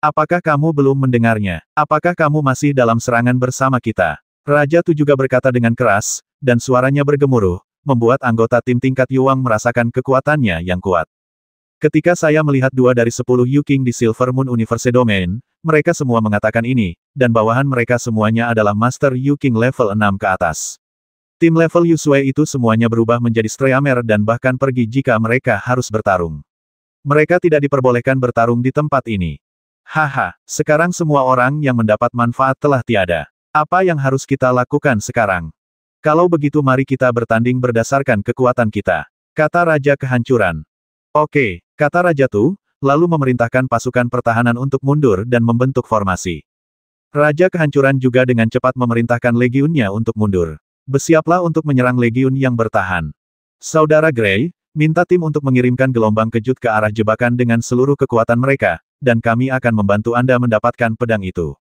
Apakah kamu belum mendengarnya? Apakah kamu masih dalam serangan bersama kita? Raja Tu juga berkata dengan keras, dan suaranya bergemuruh, membuat anggota tim tingkat Yuang merasakan kekuatannya yang kuat. Ketika saya melihat 2 dari 10 Yu King di Silver Moon Universe Domain, mereka semua mengatakan ini, dan bawahan mereka semuanya adalah Master Yu King level 6 ke atas. Tim level Yu Sui itu semuanya berubah menjadi Streamer dan bahkan pergi jika mereka harus bertarung. Mereka tidak diperbolehkan bertarung di tempat ini. Haha, sekarang semua orang yang mendapat manfaat telah tiada. Apa yang harus kita lakukan sekarang? Kalau begitu mari kita bertanding berdasarkan kekuatan kita, kata Raja Kehancuran. Oke, kata Raja Tu, lalu memerintahkan pasukan pertahanan untuk mundur dan membentuk formasi. Raja Kehancuran juga dengan cepat memerintahkan legiunnya untuk mundur. Bersiaplah untuk menyerang legiun yang bertahan. Saudara Gray, minta tim untuk mengirimkan gelombang kejut ke arah jebakan dengan seluruh kekuatan mereka, dan kami akan membantu Anda mendapatkan pedang itu.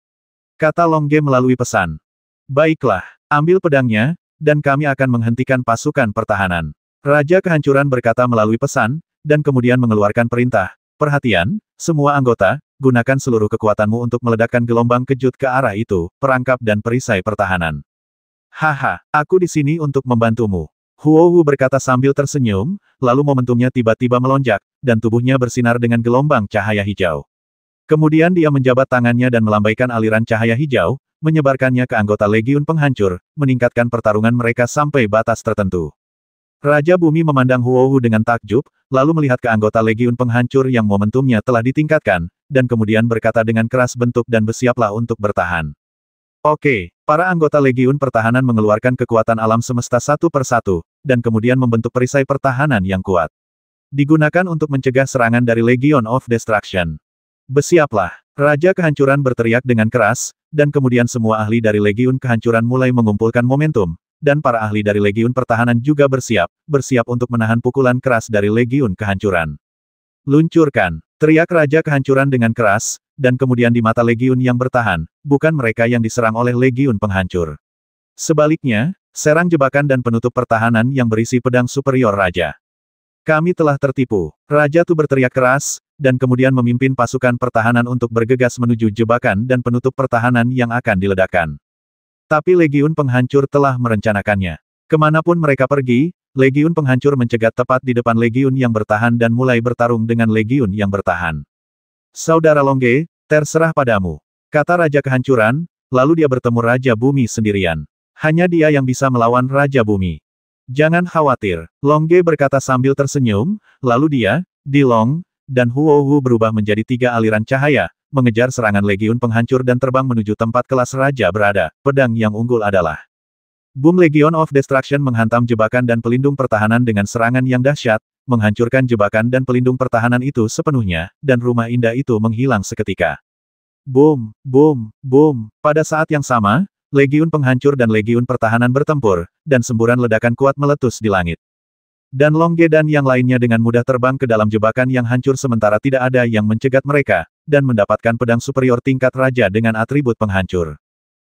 Kata Longge melalui pesan. Baiklah, ambil pedangnya, dan kami akan menghentikan pasukan pertahanan. Raja Kehancuran berkata melalui pesan, dan kemudian mengeluarkan perintah. Perhatian, semua anggota, gunakan seluruh kekuatanmu untuk meledakkan gelombang kejut ke arah itu, perangkap dan perisai pertahanan. Haha, aku di sini untuk membantumu. Huohu berkata sambil tersenyum, lalu momentumnya tiba-tiba melonjak, dan tubuhnya bersinar dengan gelombang cahaya hijau. Kemudian dia menjabat tangannya dan melambaikan aliran cahaya hijau, menyebarkannya ke anggota Legiun Penghancur, meningkatkan pertarungan mereka sampai batas tertentu. Raja Bumi memandang Huohu dengan takjub, lalu melihat ke anggota Legiun Penghancur yang momentumnya telah ditingkatkan, dan kemudian berkata dengan keras bentuk dan bersiaplah untuk bertahan. Oke, para anggota Legiun Pertahanan mengeluarkan kekuatan alam semesta satu persatu, dan kemudian membentuk perisai pertahanan yang kuat. Digunakan untuk mencegah serangan dari Legion of Destruction. Bersiaplah, Raja Kehancuran berteriak dengan keras, dan kemudian semua ahli dari Legiun Kehancuran mulai mengumpulkan momentum, dan para ahli dari Legiun Pertahanan juga bersiap untuk menahan pukulan keras dari Legiun Kehancuran. Luncurkan, teriak Raja Kehancuran dengan keras, dan kemudian di mata Legiun yang bertahan, bukan mereka yang diserang oleh Legiun Penghancur. Sebaliknya, serang jebakan dan penutup pertahanan yang berisi pedang superior Raja. Kami telah tertipu. Raja Tu berteriak keras, dan kemudian memimpin pasukan pertahanan untuk bergegas menuju jebakan dan penutup pertahanan yang akan diledakkan. Tapi Legiun Penghancur telah merencanakannya. Kemanapun mereka pergi, Legiun Penghancur mencegat tepat di depan Legiun yang bertahan dan mulai bertarung dengan Legiun yang bertahan. Saudara Longge, terserah padamu, kata Raja Kehancuran, lalu dia bertemu Raja Bumi sendirian. Hanya dia yang bisa melawan Raja Bumi. Jangan khawatir, Longge berkata sambil tersenyum, lalu dia, Dilong, dan Huohu berubah menjadi 3 aliran cahaya, mengejar serangan Legiun Penghancur dan terbang menuju tempat kelas Raja berada. Pedang yang unggul adalah Boom Legion of Destruction menghantam jebakan dan pelindung pertahanan dengan serangan yang dahsyat, menghancurkan jebakan dan pelindung pertahanan itu sepenuhnya, dan rumah indah itu menghilang seketika. Boom, boom, boom. Pada saat yang sama, Legiun Penghancur dan Legiun Pertahanan bertempur, dan semburan ledakan kuat meletus di langit. Dan Longge dan yang lainnya dengan mudah terbang ke dalam jebakan yang hancur sementara tidak ada yang mencegat mereka, dan mendapatkan pedang superior tingkat raja dengan atribut penghancur.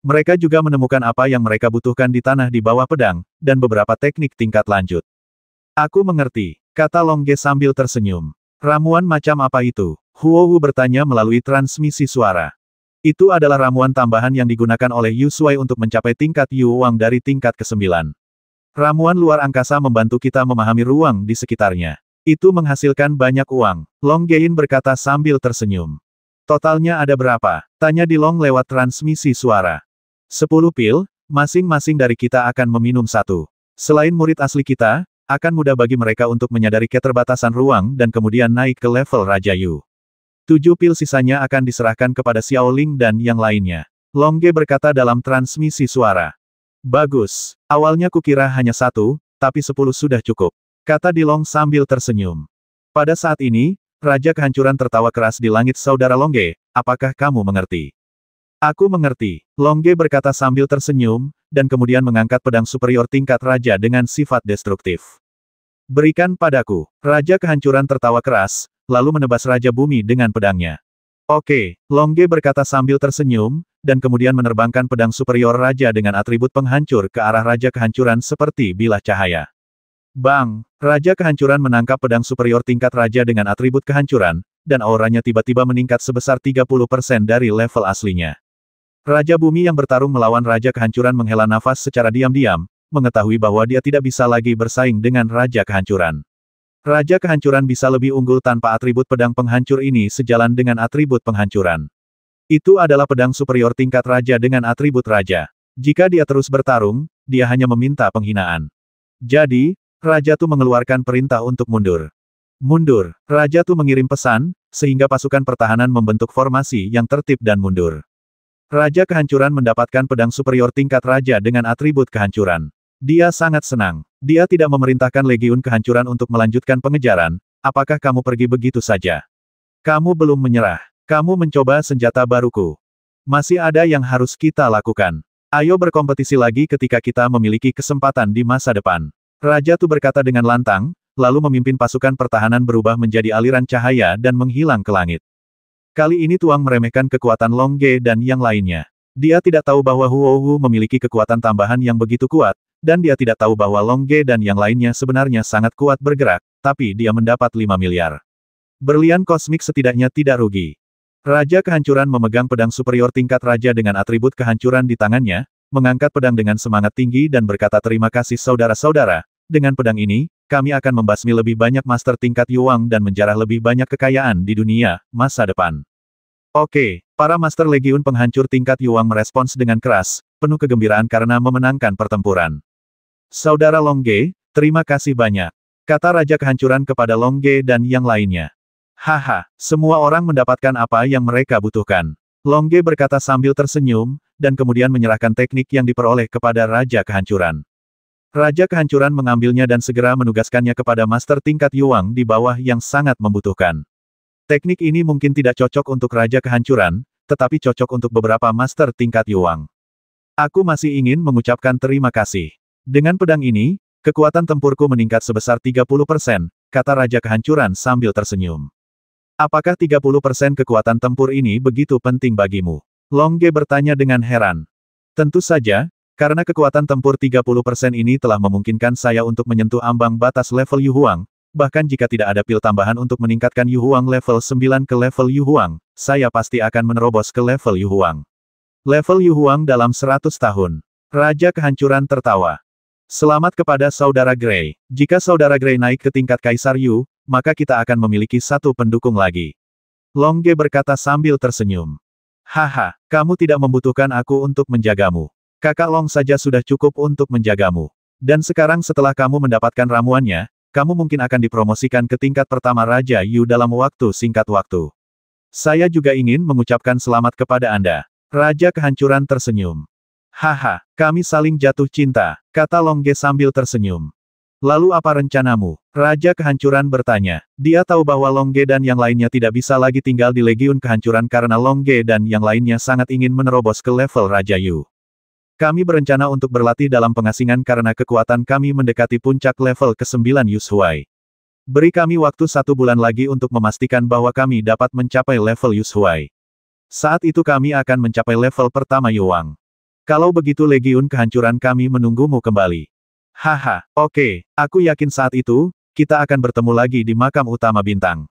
Mereka juga menemukan apa yang mereka butuhkan di tanah di bawah pedang, dan beberapa teknik tingkat lanjut. Aku mengerti, kata Longge sambil tersenyum. Ramuan macam apa itu? Huohu bertanya melalui transmisi suara. Itu adalah ramuan tambahan yang digunakan oleh Yu Sui untuk mencapai tingkat Yu Wang dari tingkat ke-9. Ramuan luar angkasa membantu kita memahami ruang di sekitarnya. Itu menghasilkan banyak uang, Longgein berkata sambil tersenyum. Totalnya ada berapa? Tanya Dilong lewat transmisi suara. 10 pil, Masing-masing dari kita akan meminum satu. Selain murid asli kita, akan mudah bagi mereka untuk menyadari keterbatasan ruang dan kemudian naik ke level Raja Yu. 7 pil sisanya akan diserahkan kepada Xiao Ling dan yang lainnya. Long Ge berkata dalam transmisi suara. Bagus. Awalnya kukira hanya 1, tapi 10 sudah cukup. Kata Dilong sambil tersenyum. Pada saat ini, Raja Kehancuran tertawa keras di langit. Saudara Long Ge, apakah kamu mengerti? Aku mengerti. Long Ge berkata sambil tersenyum, dan kemudian mengangkat pedang superior tingkat raja dengan sifat destruktif. Berikan padaku. Raja Kehancuran tertawa keras, lalu menebas Raja Bumi dengan pedangnya. Oke, Long Ge berkata sambil tersenyum, dan kemudian menerbangkan pedang superior raja dengan atribut penghancur ke arah Raja Kehancuran seperti bilah cahaya. Bang! Raja Kehancuran menangkap pedang superior tingkat raja dengan atribut kehancuran, dan auranya tiba-tiba meningkat sebesar 30% dari level aslinya. Raja Bumi yang bertarung melawan Raja Kehancuran menghela nafas secara diam-diam, mengetahui bahwa dia tidak bisa lagi bersaing dengan Raja Kehancuran. Raja Kehancuran bisa lebih unggul tanpa atribut pedang penghancur ini sejalan dengan atribut penghancuran. Itu adalah pedang superior tingkat raja dengan atribut raja. Jika dia terus bertarung, dia hanya meminta penghinaan. Jadi, Raja Tu mengeluarkan perintah untuk mundur. Mundur. Raja Tu mengirim pesan, sehingga pasukan pertahanan membentuk formasi yang tertib dan mundur. Raja Kehancuran mendapatkan pedang superior tingkat raja dengan atribut kehancuran. Dia sangat senang. Dia tidak memerintahkan Legiun Kehancuran untuk melanjutkan pengejaran. Apakah kamu pergi begitu saja? Kamu belum menyerah. Kamu mencoba senjata baruku. Masih ada yang harus kita lakukan. Ayo berkompetisi lagi ketika kita memiliki kesempatan di masa depan. Raja Tu berkata dengan lantang, lalu memimpin pasukan pertahanan berubah menjadi aliran cahaya dan menghilang ke langit. Kali ini Tuang meremehkan kekuatan Long Ge dan yang lainnya. Dia tidak tahu bahwa Huo Hu memiliki kekuatan tambahan yang begitu kuat, dan dia tidak tahu bahwa Long Ge dan yang lainnya sebenarnya sangat kuat bergerak, tapi dia mendapat 5 miliar. Berlian kosmik setidaknya tidak rugi. Raja Kehancuran memegang pedang superior tingkat raja dengan atribut kehancuran di tangannya, mengangkat pedang dengan semangat tinggi dan berkata terima kasih saudara-saudara, dengan pedang ini, kami akan membasmi lebih banyak master tingkat Yuang dan menjarah lebih banyak kekayaan di dunia, masa depan. Oke, para master Legiun penghancur tingkat Yuang merespons dengan keras, penuh kegembiraan karena memenangkan pertempuran. Saudara Long Ge, terima kasih banyak, kata Raja Kehancuran kepada Long Ge dan yang lainnya. Haha, semua orang mendapatkan apa yang mereka butuhkan. Long Ge berkata sambil tersenyum, dan kemudian menyerahkan teknik yang diperoleh kepada Raja Kehancuran. Raja Kehancuran mengambilnya dan segera menugaskannya kepada master tingkat Yuang di bawah yang sangat membutuhkan. Teknik ini mungkin tidak cocok untuk Raja Kehancuran, tetapi cocok untuk beberapa master tingkat Yuang. Aku masih ingin mengucapkan terima kasih. Dengan pedang ini, kekuatan tempurku meningkat sebesar 30%, kata Raja Kehancuran sambil tersenyum. Apakah 30% kekuatan tempur ini begitu penting bagimu? Long Ge bertanya dengan heran. Tentu saja, karena kekuatan tempur 30% ini telah memungkinkan saya untuk menyentuh ambang batas level Yu Huang, bahkan jika tidak ada pil tambahan untuk meningkatkan Yu Huang level 9 ke level Yu Huang, saya pasti akan menerobos ke level Yu Huang. Level Yu Huang dalam 100 tahun. Raja Kehancuran tertawa. Selamat kepada Saudara Gray. Jika Saudara Gray naik ke tingkat Kaisar Yu, maka kita akan memiliki satu pendukung lagi. Long Ge berkata sambil tersenyum. Haha, kamu tidak membutuhkan aku untuk menjagamu. Kakak Long saja sudah cukup untuk menjagamu. Dan sekarang setelah kamu mendapatkan ramuannya, kamu mungkin akan dipromosikan ke tingkat pertama Raja Yu dalam waktu singkat waktu. Saya juga ingin mengucapkan selamat kepada Anda. Raja Kehancuran tersenyum. Haha, kami saling jatuh cinta, kata Long Ge sambil tersenyum. Lalu apa rencanamu? Raja Kehancuran bertanya. Dia tahu bahwa Long Ge dan yang lainnya tidak bisa lagi tinggal di Legiun Kehancuran karena Long Ge dan yang lainnya sangat ingin menerobos ke level Raja Yu. Kami berencana untuk berlatih dalam pengasingan karena kekuatan kami mendekati puncak level ke-9 Yushuai. Beri kami waktu 1 bulan lagi untuk memastikan bahwa kami dapat mencapai level Yushuai. Saat itu kami akan mencapai level pertama Yuang. Kalau begitu Legiun Kehancuran kami menunggumu kembali. Haha, oke, aku yakin saat itu, kita akan bertemu lagi di makam utama bintang.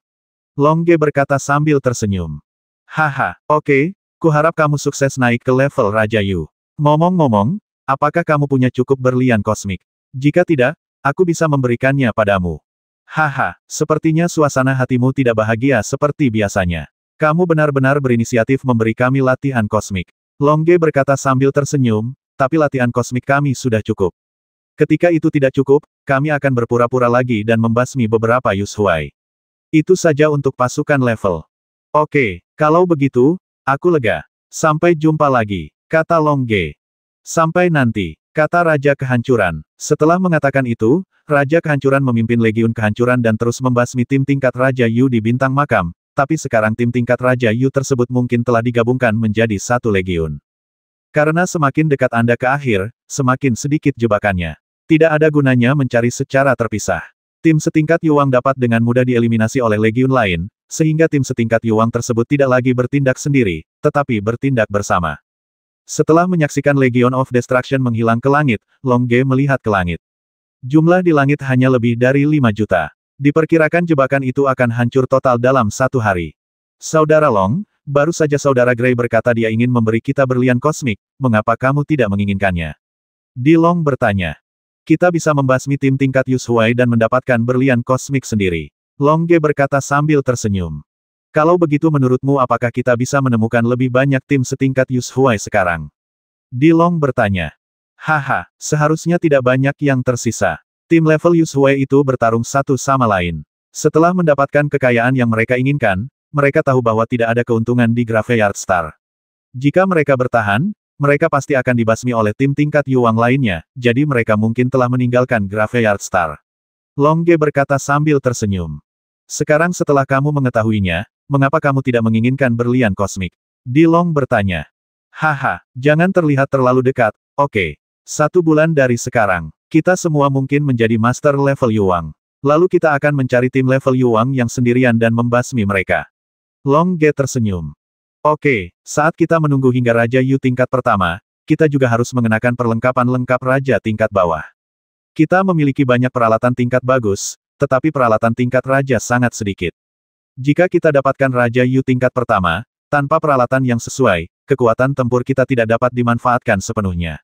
Long Ge berkata sambil tersenyum. Haha, oke, kuharap kamu sukses naik ke level Raja Yu. Ngomong-ngomong, apakah kamu punya cukup berlian kosmik? Jika tidak, aku bisa memberikannya padamu. Haha, sepertinya suasana hatimu tidak bahagia seperti biasanya. Kamu benar-benar berinisiatif memberi kami latihan kosmik. Long Ge berkata sambil tersenyum, tapi latihan kosmik kami sudah cukup. Ketika itu tidak cukup, kami akan berpura-pura lagi dan membasmi beberapa Yushuai. Itu saja untuk pasukan level. Oke, kalau begitu, aku lega. Sampai jumpa lagi, kata Long Ge. Sampai nanti, kata Raja Kehancuran. Setelah mengatakan itu, Raja Kehancuran memimpin Legiun Kehancuran dan terus membasmi tim tingkat Raja Yu di Bintang Makam, tapi sekarang tim tingkat Raja Yu tersebut mungkin telah digabungkan menjadi satu legiun. Karena semakin dekat Anda ke akhir, semakin sedikit jebakannya. Tidak ada gunanya mencari secara terpisah. Tim setingkat Yuang dapat dengan mudah dieliminasi oleh legiun lain, sehingga tim setingkat Yuang tersebut tidak lagi bertindak sendiri, tetapi bertindak bersama. Setelah menyaksikan Legion of Destruction menghilang ke langit, Long Ge melihat ke langit. Jumlah di langit hanya lebih dari 5 juta. Diperkirakan jebakan itu akan hancur total dalam satu hari. Saudara Long, baru saja Saudara Gray berkata dia ingin memberi kita berlian kosmik, mengapa kamu tidak menginginkannya? Di Long bertanya. Kita bisa membasmi tim tingkat Yushuai dan mendapatkan berlian kosmik sendiri. Long Ge berkata sambil tersenyum. Kalau begitu menurutmu apakah kita bisa menemukan lebih banyak tim setingkat Yushuai sekarang? Di Long bertanya. Haha, seharusnya tidak banyak yang tersisa. Tim level Yushuai itu bertarung satu sama lain. Setelah mendapatkan kekayaan yang mereka inginkan, mereka tahu bahwa tidak ada keuntungan di Graveyard Star. Jika mereka bertahan, mereka pasti akan dibasmi oleh tim tingkat Yuang lainnya, jadi mereka mungkin telah meninggalkan Graveyard Star. Long Ge berkata sambil tersenyum. Sekarang setelah kamu mengetahuinya, mengapa kamu tidak menginginkan berlian kosmik? Di Long bertanya. Haha, jangan terlihat terlalu dekat, oke. 1 bulan dari sekarang, kita semua mungkin menjadi master level Yuang. Lalu kita akan mencari tim level Yuang yang sendirian dan membasmi mereka. Long Ge tersenyum. Oke, saat kita menunggu hingga Raja Yu tingkat pertama, kita juga harus mengenakan perlengkapan lengkap Raja tingkat bawah. Kita memiliki banyak peralatan tingkat bagus, tetapi peralatan tingkat Raja sangat sedikit. Jika kita dapatkan Raja Yu tingkat pertama, tanpa peralatan yang sesuai, kekuatan tempur kita tidak dapat dimanfaatkan sepenuhnya.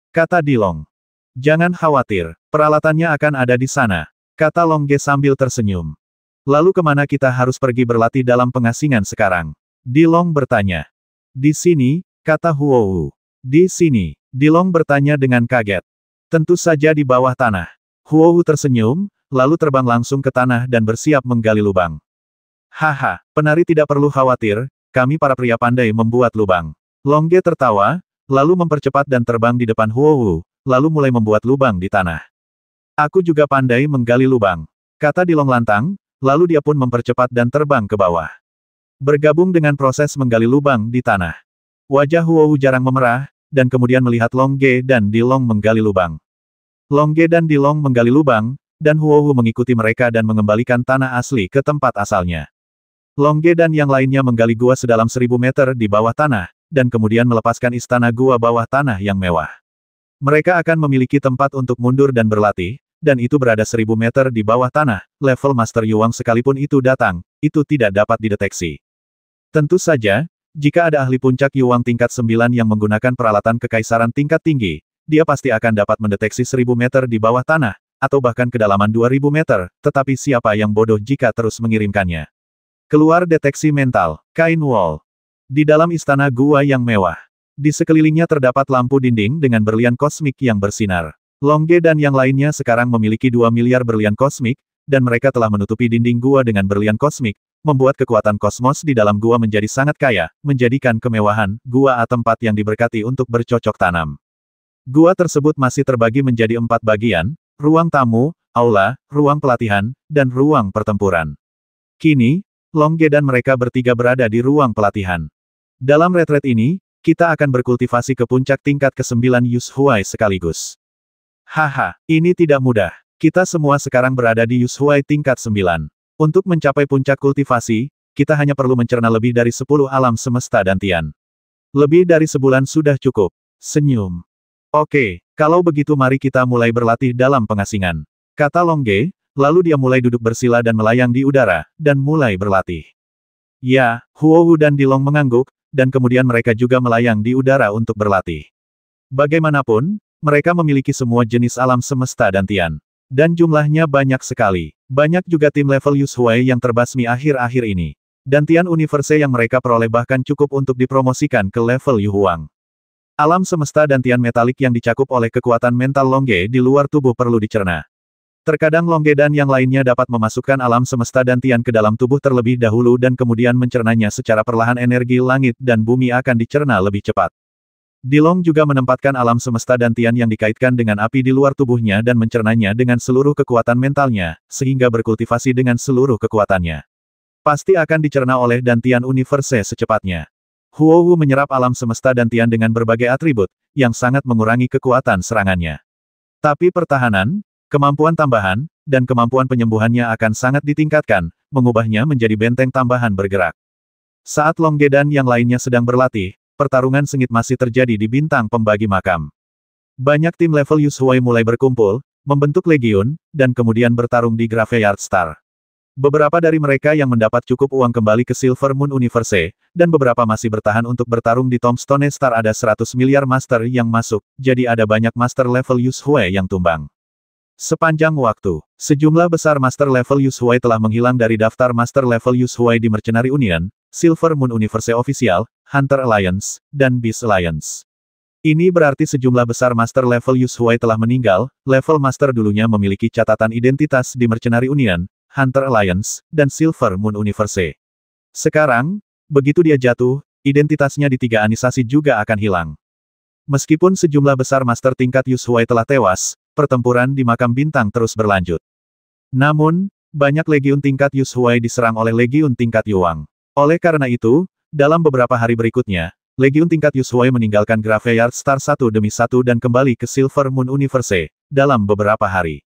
Kata Di Long. Jangan khawatir, peralatannya akan ada di sana. Kata Long Ge sambil tersenyum. Lalu kemana kita harus pergi berlatih dalam pengasingan sekarang? Di Long bertanya. Di sini, kata Huowu. Di sini, Di Long bertanya dengan kaget. Tentu saja di bawah tanah. Huowu tersenyum, lalu terbang langsung ke tanah dan bersiap menggali lubang. Haha, penari tidak perlu khawatir, kami para pria pandai membuat lubang. Long Ge tertawa, lalu mempercepat dan terbang di depan Huowu, lalu mulai membuat lubang di tanah. Aku juga pandai menggali lubang. Kata Di Long lantang, lalu dia pun mempercepat dan terbang ke bawah. Bergabung dengan proses menggali lubang di tanah. Wajah Huowu jarang memerah, dan kemudian melihat Long Ge dan Di Long menggali lubang. Long Ge dan Di Long menggali lubang, dan Huowu mengikuti mereka dan mengembalikan tanah asli ke tempat asalnya. Long Ge dan yang lainnya menggali gua sedalam 1000 meter di bawah tanah, dan kemudian melepaskan istana gua bawah tanah yang mewah. Mereka akan memiliki tempat untuk mundur dan berlatih, dan itu berada 1000 meter di bawah tanah, level Master Yuang sekalipun itu datang, itu tidak dapat dideteksi. Tentu saja, jika ada ahli puncak Yuang tingkat 9 yang menggunakan peralatan kekaisaran tingkat tinggi, dia pasti akan dapat mendeteksi 1000 meter di bawah tanah, atau bahkan kedalaman 2000 meter, tetapi siapa yang bodoh jika terus mengirimkannya. Keluar deteksi mental, Kain Wall. Di dalam istana gua yang mewah. Di sekelilingnya terdapat lampu dinding dengan berlian kosmik yang bersinar. Long Ge dan yang lainnya sekarang memiliki 2 miliar berlian kosmik, dan mereka telah menutupi dinding gua dengan berlian kosmik, membuat kekuatan kosmos di dalam gua menjadi sangat kaya, menjadikan kemewahan gua tempat yang diberkati untuk bercocok tanam. Gua tersebut masih terbagi menjadi 4 bagian, ruang tamu, aula, ruang pelatihan, dan ruang pertempuran. Kini, Long Ge dan mereka bertiga berada di ruang pelatihan. Dalam retret ini, kita akan berkultivasi ke puncak tingkat ke-9 Yushuai sekaligus. Haha, ini tidak mudah. Kita semua sekarang berada di Yushuai tingkat 9. Untuk mencapai puncak kultivasi, kita hanya perlu mencerna lebih dari 10 alam semesta dantian. Lebih dari sebulan sudah cukup. Senyum. Oke, kalau begitu mari kita mulai berlatih dalam pengasingan. Kata Long Ge, lalu dia mulai duduk bersila dan melayang di udara, dan mulai berlatih. Ya, Huowu dan Di Long mengangguk, dan kemudian mereka juga melayang di udara untuk berlatih. Bagaimanapun, mereka memiliki semua jenis alam semesta dantian. Dan jumlahnya banyak sekali. Banyak juga tim level Yushuai yang terbasmi akhir-akhir ini. Dantian universe yang mereka peroleh bahkan cukup untuk dipromosikan ke level Yu Huang. Alam semesta dan tian metalik yang dicakup oleh kekuatan mental Longge di luar tubuh perlu dicerna. Terkadang Longge dan yang lainnya dapat memasukkan alam semesta dan tian ke dalam tubuh terlebih dahulu dan kemudian mencernanya secara perlahan. Energi langit dan bumi akan dicerna lebih cepat. Dilong juga menempatkan alam semesta dan tian yang dikaitkan dengan api di luar tubuhnya dan mencernanya dengan seluruh kekuatan mentalnya, sehingga berkultivasi dengan seluruh kekuatannya. Pasti akan dicerna oleh dan tian universe secepatnya. Huowu menyerap alam semesta dan tian dengan berbagai atribut, yang sangat mengurangi kekuatan serangannya. Tapi pertahanan, kemampuan tambahan, dan kemampuan penyembuhannya akan sangat ditingkatkan, mengubahnya menjadi benteng tambahan bergerak. Saat Longge dan yang lainnya sedang berlatih, pertarungan sengit masih terjadi di bintang pembagi makam. Banyak tim level Yushuai mulai berkumpul, membentuk legiun, dan kemudian bertarung di Graveyard Star. Beberapa dari mereka yang mendapat cukup uang kembali ke Silver Moon Universe, dan beberapa masih bertahan untuk bertarung di Tombstone Star. Ada 100 miliar master yang masuk, jadi ada banyak master level Yushuai yang tumbang. Sepanjang waktu, sejumlah besar master level Yushuai telah menghilang dari daftar master level Yushuai di Mercenary Union, Silver Moon Universe Official, Hunter Alliance, dan Beast Alliance. Ini berarti sejumlah besar master level Yushuai telah meninggal. Level master dulunya memiliki catatan identitas di Mercenary Union, Hunter Alliance, dan Silver Moon Universe. Sekarang, begitu dia jatuh, identitasnya di 3 anisasi juga akan hilang. Meskipun sejumlah besar master tingkat Yushuai telah tewas, pertempuran di makam bintang terus berlanjut. Namun, banyak legiun tingkat Yushuai diserang oleh legiun tingkat Yuang. Oleh karena itu, dalam beberapa hari berikutnya, legiun tingkat Yushuai meninggalkan Graveyard Star satu demi satu dan kembali ke Silver Moon Universe, dalam beberapa hari.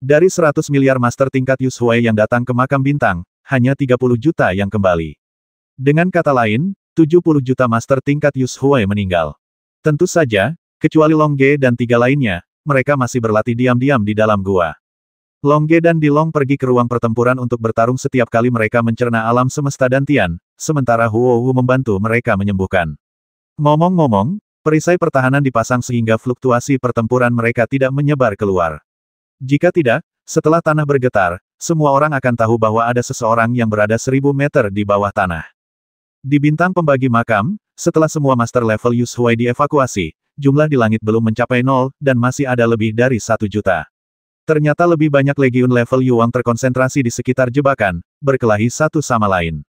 Dari 100 miliar master tingkat Yushuai yang datang ke makam bintang, hanya 30 juta yang kembali. Dengan kata lain, 70 juta master tingkat Yushuai meninggal. Tentu saja, kecuali Longge dan 3 lainnya, mereka masih berlatih diam-diam di dalam gua. Longge dan Dilong pergi ke ruang pertempuran untuk bertarung setiap kali mereka mencerna alam semesta dan tian, sementara Huowu membantu mereka menyembuhkan. Ngomong-ngomong, perisai pertahanan dipasang sehingga fluktuasi pertempuran mereka tidak menyebar keluar. Jika tidak, setelah tanah bergetar, semua orang akan tahu bahwa ada seseorang yang berada 1000 meter di bawah tanah. Di bintang pembagi makam, setelah semua master level Yushuai dievakuasi, jumlah di langit belum mencapai 0, dan masih ada lebih dari 1 juta. Ternyata lebih banyak legiun level Yuang terkonsentrasi di sekitar jebakan, berkelahi satu sama lain.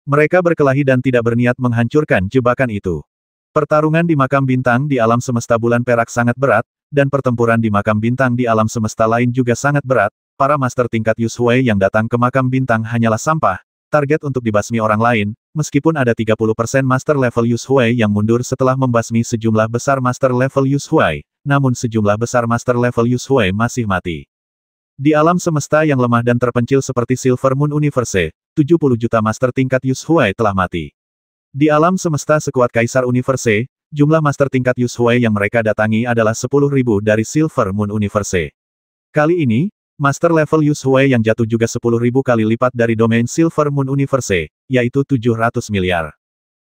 Mereka berkelahi dan tidak berniat menghancurkan jebakan itu. Pertarungan di makam bintang di alam semesta bulan perak sangat berat, dan pertempuran di makam bintang di alam semesta lain juga sangat berat. Para master tingkat Yushuai yang datang ke makam bintang hanyalah sampah, target untuk dibasmi orang lain, meskipun ada 30% master level Yushuai yang mundur setelah membasmi sejumlah besar master level Yushuai. Namun sejumlah besar master level Yushuai masih mati. Di alam semesta yang lemah dan terpencil seperti Silver Moon Universe, 70 juta master tingkat Yushuai telah mati. Di alam semesta sekuat Kaisar Universe, jumlah master tingkat Yushuai yang mereka datangi adalah 10.000 dari Silver Moon Universe. Kali ini, master level Yushuai yang jatuh juga 10.000 kali lipat dari domain Silver Moon Universe, yaitu 700 miliar.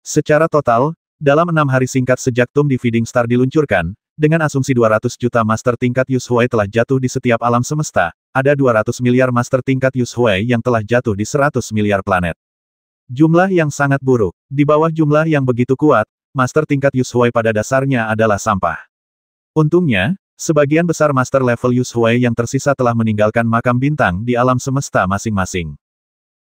Secara total, dalam 6 hari singkat sejak Tomb Dividing Star diluncurkan, dengan asumsi 200 juta master tingkat Yushuai telah jatuh di setiap alam semesta, ada 200 miliar master tingkat Yushuai yang telah jatuh di 100 miliar planet. Jumlah yang sangat buruk. Di bawah jumlah yang begitu kuat, master tingkat Yushuai pada dasarnya adalah sampah. Untungnya, sebagian besar master level Yushuai yang tersisa telah meninggalkan makam bintang di alam semesta masing-masing.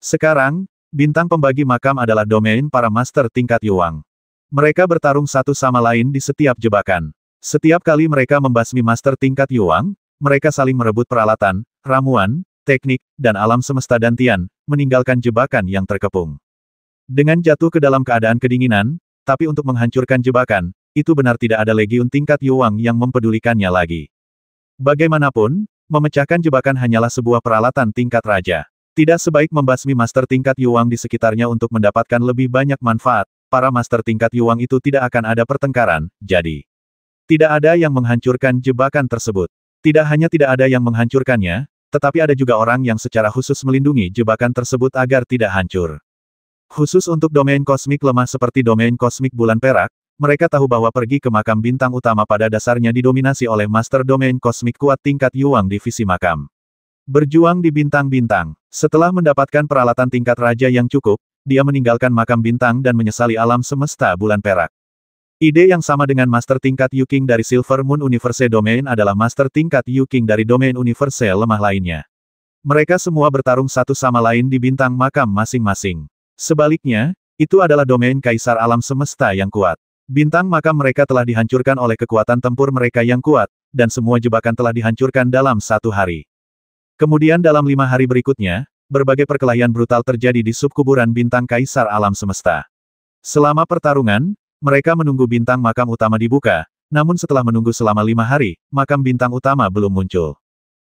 Sekarang, bintang pembagi makam adalah domain para master tingkat Yuang. Mereka bertarung satu sama lain di setiap jebakan. Setiap kali mereka membasmi master tingkat Yuang, mereka saling merebut peralatan, ramuan, teknik, dan alam semesta dan tian, meninggalkan jebakan yang terkepung. Dengan jatuh ke dalam keadaan kedinginan, tapi untuk menghancurkan jebakan, itu benar tidak ada legiun tingkat Yuang yang mempedulikannya lagi. Bagaimanapun, memecahkan jebakan hanyalah sebuah peralatan tingkat raja. Tidak sebaik membasmi master tingkat Yuang di sekitarnya untuk mendapatkan lebih banyak manfaat, para master tingkat Yuang itu tidak akan ada pertengkaran, jadi tidak ada yang menghancurkan jebakan tersebut. Tidak hanya tidak ada yang menghancurkannya, tetapi ada juga orang yang secara khusus melindungi jebakan tersebut agar tidak hancur. Khusus untuk domain kosmik lemah seperti domain kosmik bulan perak, mereka tahu bahwa pergi ke makam bintang utama pada dasarnya didominasi oleh master domain kosmik kuat tingkat Yuang divisi makam. Berjuang di bintang-bintang. Setelah mendapatkan peralatan tingkat raja yang cukup, dia meninggalkan makam bintang dan menyesali alam semesta bulan perak. Ide yang sama dengan Master tingkat Yu-King dari Silver Moon Universe Domain adalah Master tingkat Yu-King dari Domain Universe lemah lainnya. Mereka semua bertarung satu sama lain di bintang makam masing-masing. Sebaliknya, itu adalah domain Kaisar Alam Semesta yang kuat. Bintang makam mereka telah dihancurkan oleh kekuatan tempur mereka yang kuat, dan semua jebakan telah dihancurkan dalam 1 hari. Kemudian dalam 5 hari berikutnya, berbagai perkelahian brutal terjadi di subkuburan bintang Kaisar Alam Semesta. Selama pertarungan, mereka menunggu bintang makam utama dibuka, namun setelah menunggu selama 5 hari, makam bintang utama belum muncul.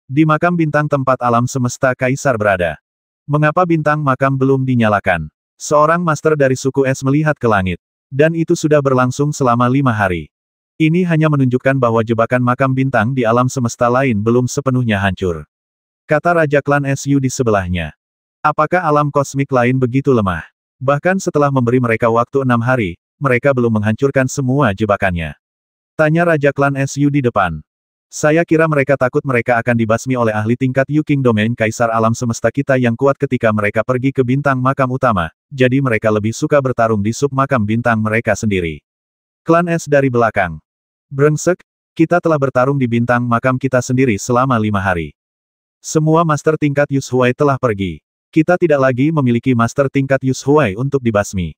Di makam bintang tempat alam semesta Kaisar berada. Mengapa bintang makam belum dinyalakan? Seorang master dari suku Es melihat ke langit. Dan itu sudah berlangsung selama 5 hari. Ini hanya menunjukkan bahwa jebakan makam bintang di alam semesta lain belum sepenuhnya hancur. Kata Raja Klan SU di sebelahnya. Apakah alam kosmik lain begitu lemah? Bahkan setelah memberi mereka waktu 6 hari, mereka belum menghancurkan semua jebakannya. Tanya Raja Klan SU di depan. Saya kira mereka takut mereka akan dibasmi oleh ahli tingkat Yu-King Domain Kaisar Alam Semesta kita yang kuat ketika mereka pergi ke bintang makam utama, jadi mereka lebih suka bertarung di sub makam bintang mereka sendiri. Klan S dari belakang. Brengsek, kita telah bertarung di bintang makam kita sendiri selama 5 hari. Semua master tingkat Yushuai telah pergi. Kita tidak lagi memiliki master tingkat Yushuai untuk dibasmi.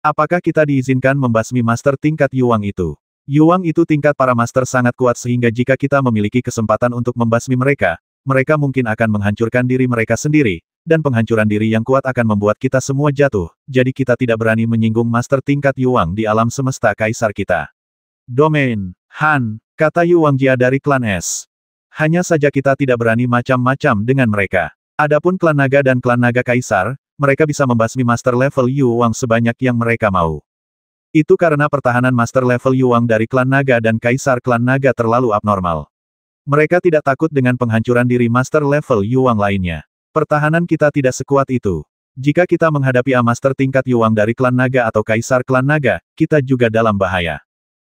Apakah kita diizinkan membasmi master tingkat Yuang itu? Yuang itu tingkat para master sangat kuat sehingga jika kita memiliki kesempatan untuk membasmi mereka, mereka mungkin akan menghancurkan diri mereka sendiri, dan penghancuran diri yang kuat akan membuat kita semua jatuh, jadi kita tidak berani menyinggung master tingkat Yuang di alam semesta Kaisar kita. Domain, Han, kata Yuang Jia dari klan S. Hanya saja kita tidak berani macam-macam dengan mereka. Adapun klan naga dan klan naga Kaisar, mereka bisa membasmi master level Yuang sebanyak yang mereka mau. Itu karena pertahanan master level Yuang dari klan naga dan Kaisar klan naga terlalu abnormal. Mereka tidak takut dengan penghancuran diri master level Yuang lainnya. Pertahanan kita tidak sekuat itu. Jika kita menghadapi master tingkat Yuang dari klan naga atau Kaisar klan naga, kita juga dalam bahaya.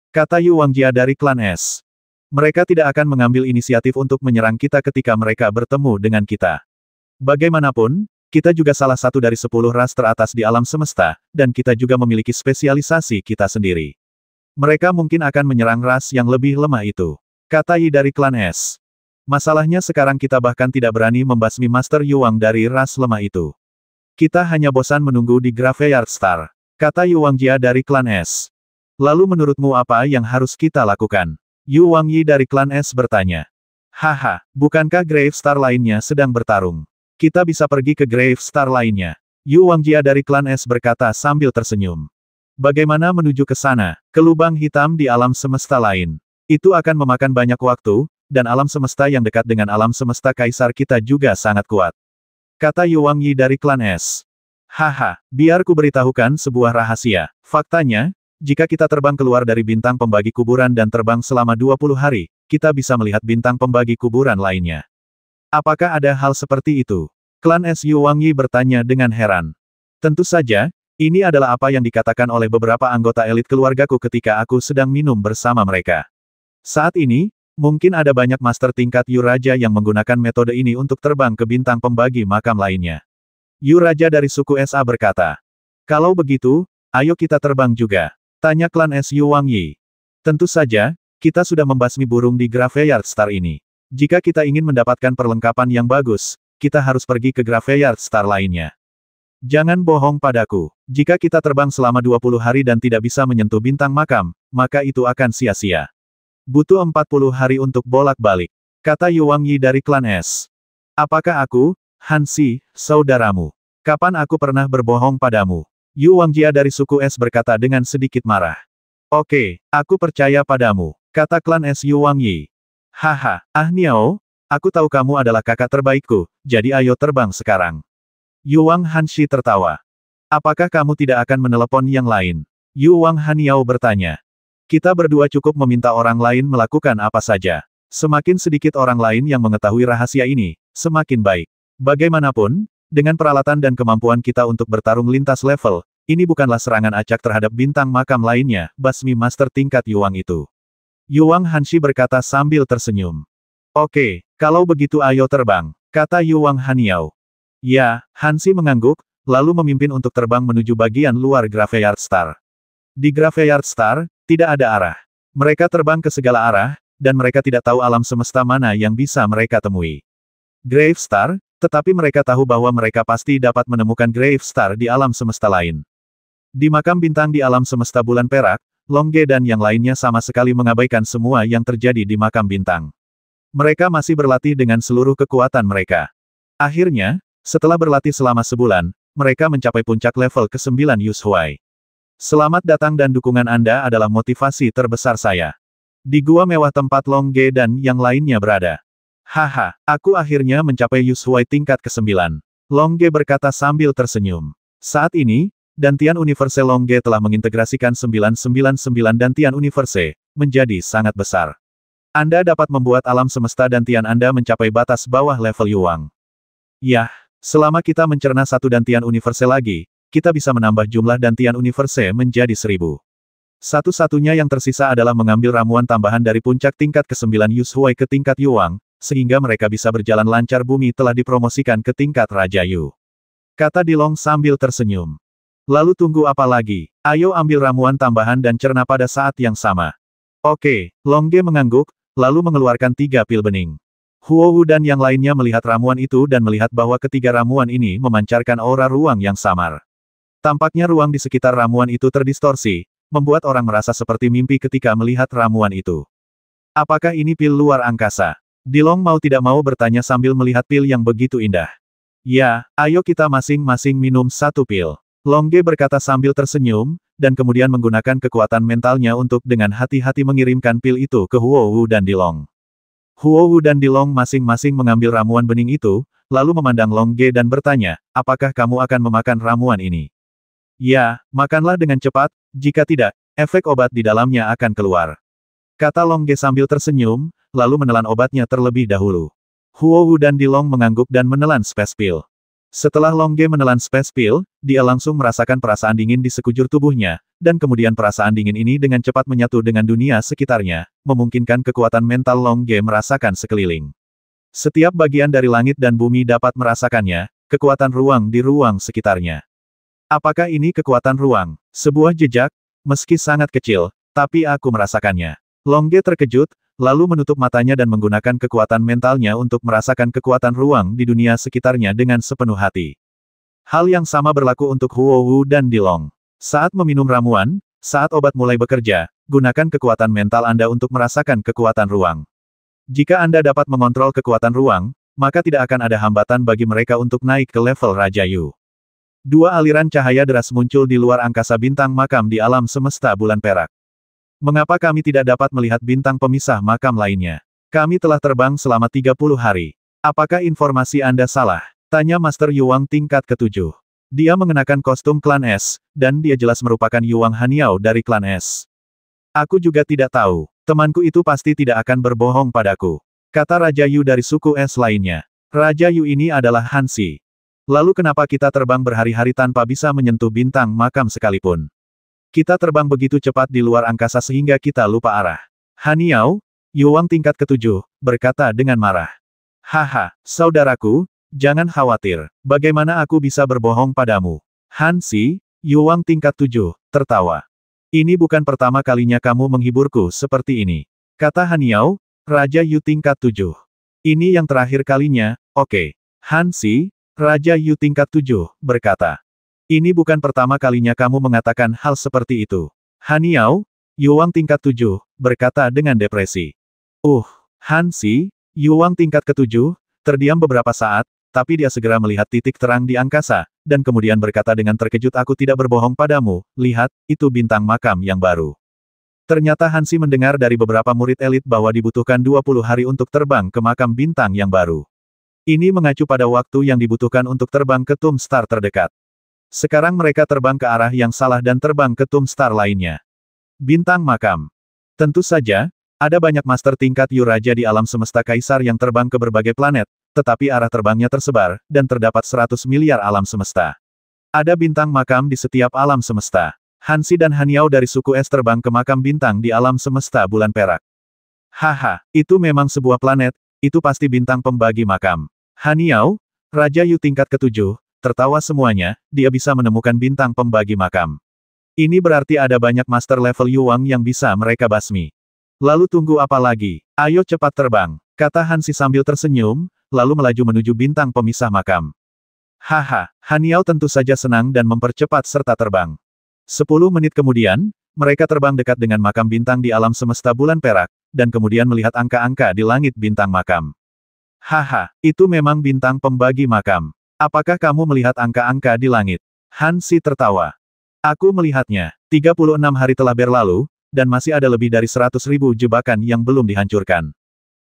Kata Yuang Jia dari klan S. Mereka tidak akan mengambil inisiatif untuk menyerang kita ketika mereka bertemu dengan kita. Bagaimanapun, kita juga salah satu dari 10 ras teratas di alam semesta, dan kita juga memiliki spesialisasi kita sendiri. Mereka mungkin akan menyerang ras yang lebih lemah itu. Kata Yi dari klan S. Masalahnya sekarang kita bahkan tidak berani membasmi Master Yuang dari ras lemah itu. Kita hanya bosan menunggu di Graveyard Star. Kata Yuang Jia dari klan S. Lalu menurutmu apa yang harus kita lakukan? Yuang Yi dari klan S bertanya. Haha, bukankah Grave Star lainnya sedang bertarung? Kita bisa pergi ke Grave Star lainnya. Yuang Jia dari klan S berkata sambil tersenyum. Bagaimana menuju ke sana, ke lubang hitam di alam semesta lain? Itu akan memakan banyak waktu, dan alam semesta yang dekat dengan alam semesta Kaisar kita juga sangat kuat. Kata Yuang Yi dari klan S. Haha, biar ku beritahukan sebuah rahasia. Faktanya, jika kita terbang keluar dari bintang pembagi kuburan dan terbang selama 20 hari, kita bisa melihat bintang pembagi kuburan lainnya. Apakah ada hal seperti itu? Klan S Yuang Yi bertanya dengan heran. Tentu saja, ini adalah apa yang dikatakan oleh beberapa anggota elit keluargaku ketika aku sedang minum bersama mereka. Saat ini, mungkin ada banyak master tingkat Yu Raja yang menggunakan metode ini untuk terbang ke bintang pembagi makam lainnya. Yu Raja dari suku SA berkata. Kalau begitu, ayo kita terbang juga. Tanya klan S Yuang Yi. Tentu saja, kita sudah membasmi burung di Graveyard Star ini. Jika kita ingin mendapatkan perlengkapan yang bagus, kita harus pergi ke Graveyard Star lainnya. Jangan bohong padaku. Jika kita terbang selama 20 hari dan tidak bisa menyentuh bintang makam, maka itu akan sia-sia. Butuh 40 hari untuk bolak-balik. Kata Yuang Yi dari klan S. Apakah aku, Hansi, saudaramu? Kapan aku pernah berbohong padamu? Yuang Jia dari suku S berkata dengan sedikit marah. Oke, aku percaya padamu. Kata klan S Yuang Yi. Haha, Niao, aku tahu kamu adalah kakak terbaikku, jadi ayo terbang sekarang. Yuang Hanshi tertawa. Apakah kamu tidak akan menelepon yang lain? Yuang Haniao bertanya. Kita berdua cukup meminta orang lain melakukan apa saja. Semakin sedikit orang lain yang mengetahui rahasia ini, semakin baik. Bagaimanapun, dengan peralatan dan kemampuan kita untuk bertarung lintas level, ini bukanlah serangan acak terhadap bintang makam lainnya, basmi master tingkat Yuang itu. Yuang Hanshi berkata sambil tersenyum. Oke, kalau begitu ayo terbang, kata Yuang Haniao. Ya, Hanshi mengangguk, lalu memimpin untuk terbang menuju bagian luar Graveyard Star. Di Graveyard Star, Tidak ada arah. Mereka terbang ke segala arah, dan mereka tidak tahu alam semesta mana yang bisa mereka temui. Grave Star, tetapi mereka tahu bahwa mereka pasti dapat menemukan Grave Star di alam semesta lain. Di makam bintang di alam semesta bulan perak, Longge dan yang lainnya sama sekali mengabaikan semua yang terjadi di makam bintang. Mereka masih berlatih dengan seluruh kekuatan mereka. Akhirnya, setelah berlatih selama sebulan, mereka mencapai puncak level ke-9 Yushuai. Selamat datang dan dukungan Anda adalah motivasi terbesar saya. Di gua mewah tempat Longge dan yang lainnya berada. Haha, aku akhirnya mencapai Yushuai tingkat ke-9. Longge berkata sambil tersenyum. Saat ini, Dantian Universe Longge telah mengintegrasikan 999 Dantian Universe, menjadi sangat besar. Anda dapat membuat alam semesta Dantian Anda mencapai batas bawah level Yuang. Yah, selama kita mencerna satu Dantian Universe lagi, kita bisa menambah jumlah Dantian Universe menjadi 1000. Satu-satunya yang tersisa adalah mengambil ramuan tambahan dari puncak tingkat ke-9 Yushuai ke tingkat Yuang, sehingga mereka bisa berjalan lancar. Bumi telah dipromosikan ke tingkat Raja Yu. Kata Dilong sambil tersenyum. Lalu tunggu apa lagi? Ayo ambil ramuan tambahan dan cerna pada saat yang sama. Oke, Longge mengangguk, lalu mengeluarkan 3 pil bening. Huohu dan yang lainnya melihat ramuan itu dan melihat bahwa ketiga ramuan ini memancarkan aura ruang yang samar. Tampaknya ruang di sekitar ramuan itu terdistorsi, membuat orang merasa seperti mimpi ketika melihat ramuan itu. Apakah ini pil luar angkasa? Dilong mau tidak mau bertanya sambil melihat pil yang begitu indah. Ya, ayo kita masing-masing minum 1 pil. Longge berkata sambil tersenyum, dan kemudian menggunakan kekuatan mentalnya untuk dengan hati-hati mengirimkan pil itu ke Huohu dan Dilong. Huohu dan Dilong masing-masing mengambil ramuan bening itu, lalu memandang Longge dan bertanya, apakah kamu akan memakan ramuan ini? Ya, makanlah dengan cepat, jika tidak, efek obat di dalamnya akan keluar. Kata Longge sambil tersenyum, lalu menelan obatnya terlebih dahulu. Huohu dan Dilong mengangguk dan menelan Space Pill. Setelah Longge menelan Space Pill, dia langsung merasakan perasaan dingin di sekujur tubuhnya, dan kemudian perasaan dingin ini dengan cepat menyatu dengan dunia sekitarnya, memungkinkan kekuatan mental Longge merasakan sekeliling. Setiap bagian dari langit dan bumi dapat merasakannya, kekuatan ruang di ruang sekitarnya. Apakah ini kekuatan ruang? Sebuah jejak, meski sangat kecil, tapi aku merasakannya. Longge terkejut, lalu menutup matanya dan menggunakan kekuatan mentalnya untuk merasakan kekuatan ruang di dunia sekitarnya dengan sepenuh hati. Hal yang sama berlaku untuk Huohu dan Dilong. Saat meminum ramuan, saat obat mulai bekerja, gunakan kekuatan mental Anda untuk merasakan kekuatan ruang. Jika Anda dapat mengontrol kekuatan ruang, maka tidak akan ada hambatan bagi mereka untuk naik ke level Raja Yu. 2 aliran cahaya deras muncul di luar angkasa bintang makam di alam semesta bulan perak. Mengapa kami tidak dapat melihat bintang pemisah makam lainnya? Kami telah terbang selama 30 hari. Apakah informasi Anda salah? Tanya Master Yuang tingkat ke-7. Dia mengenakan kostum klan S, dan dia jelas merupakan Yuang Haniao dari klan S. Aku juga tidak tahu. Temanku itu pasti tidak akan berbohong padaku. Kata Raja Yu dari suku S lainnya. Raja Yu ini adalah Hansi. Lalu kenapa kita terbang berhari-hari tanpa bisa menyentuh bintang makam sekalipun? Kita terbang begitu cepat di luar angkasa sehingga kita lupa arah. Haniao, Yuang tingkat ke-7, berkata dengan marah. Haha, saudaraku, jangan khawatir. Bagaimana aku bisa berbohong padamu? Hansi, Yuang tingkat 7, tertawa. Ini bukan pertama kalinya kamu menghiburku seperti ini. Kata Haniao, Raja Yu tingkat 7. Ini yang terakhir kalinya, oke. Hansi, Raja Yu tingkat 7, berkata. Ini bukan pertama kalinya kamu mengatakan hal seperti itu. Haniao, Yuang tingkat 7, berkata dengan depresi. Hansi, Yuang tingkat ke-7, terdiam beberapa saat, tapi dia segera melihat titik terang di angkasa, dan kemudian berkata dengan terkejut aku tidak berbohong padamu, lihat, itu bintang makam yang baru. Ternyata Hansi mendengar dari beberapa murid elit bahwa dibutuhkan 20 hari untuk terbang ke makam bintang yang baru. Ini mengacu pada waktu yang dibutuhkan untuk terbang ke Tomb Star terdekat. Sekarang mereka terbang ke arah yang salah dan terbang ke Tomb Star lainnya. Bintang makam. Tentu saja, ada banyak master tingkat Yu Raja di alam semesta kaisar yang terbang ke berbagai planet, tetapi arah terbangnya tersebar, dan terdapat 100 miliar alam semesta. Ada bintang makam di setiap alam semesta. Hansi dan Haniao dari suku S terbang ke makam bintang di alam semesta bulan perak. Haha, itu memang sebuah planet, itu pasti bintang pembagi makam. Haniao, Raja Yu tingkat ke-7, tertawa semuanya, dia bisa menemukan bintang pembagi makam. Ini berarti ada banyak master level Yuang yang bisa mereka basmi. Lalu tunggu apa lagi? Ayo cepat terbang, kata Hansi sambil tersenyum, lalu melaju menuju bintang pemisah makam. Haha, Han Yao tentu saja senang dan mempercepat serta terbang. 10 menit kemudian, mereka terbang dekat dengan makam bintang di alam semesta bulan perak, dan kemudian melihat angka-angka di langit bintang makam. Haha, itu memang bintang pembagi makam. Apakah kamu melihat angka-angka di langit? Hansi tertawa. Aku melihatnya. 36 hari telah berlalu, dan masih ada lebih dari 100.000 jebakan yang belum dihancurkan.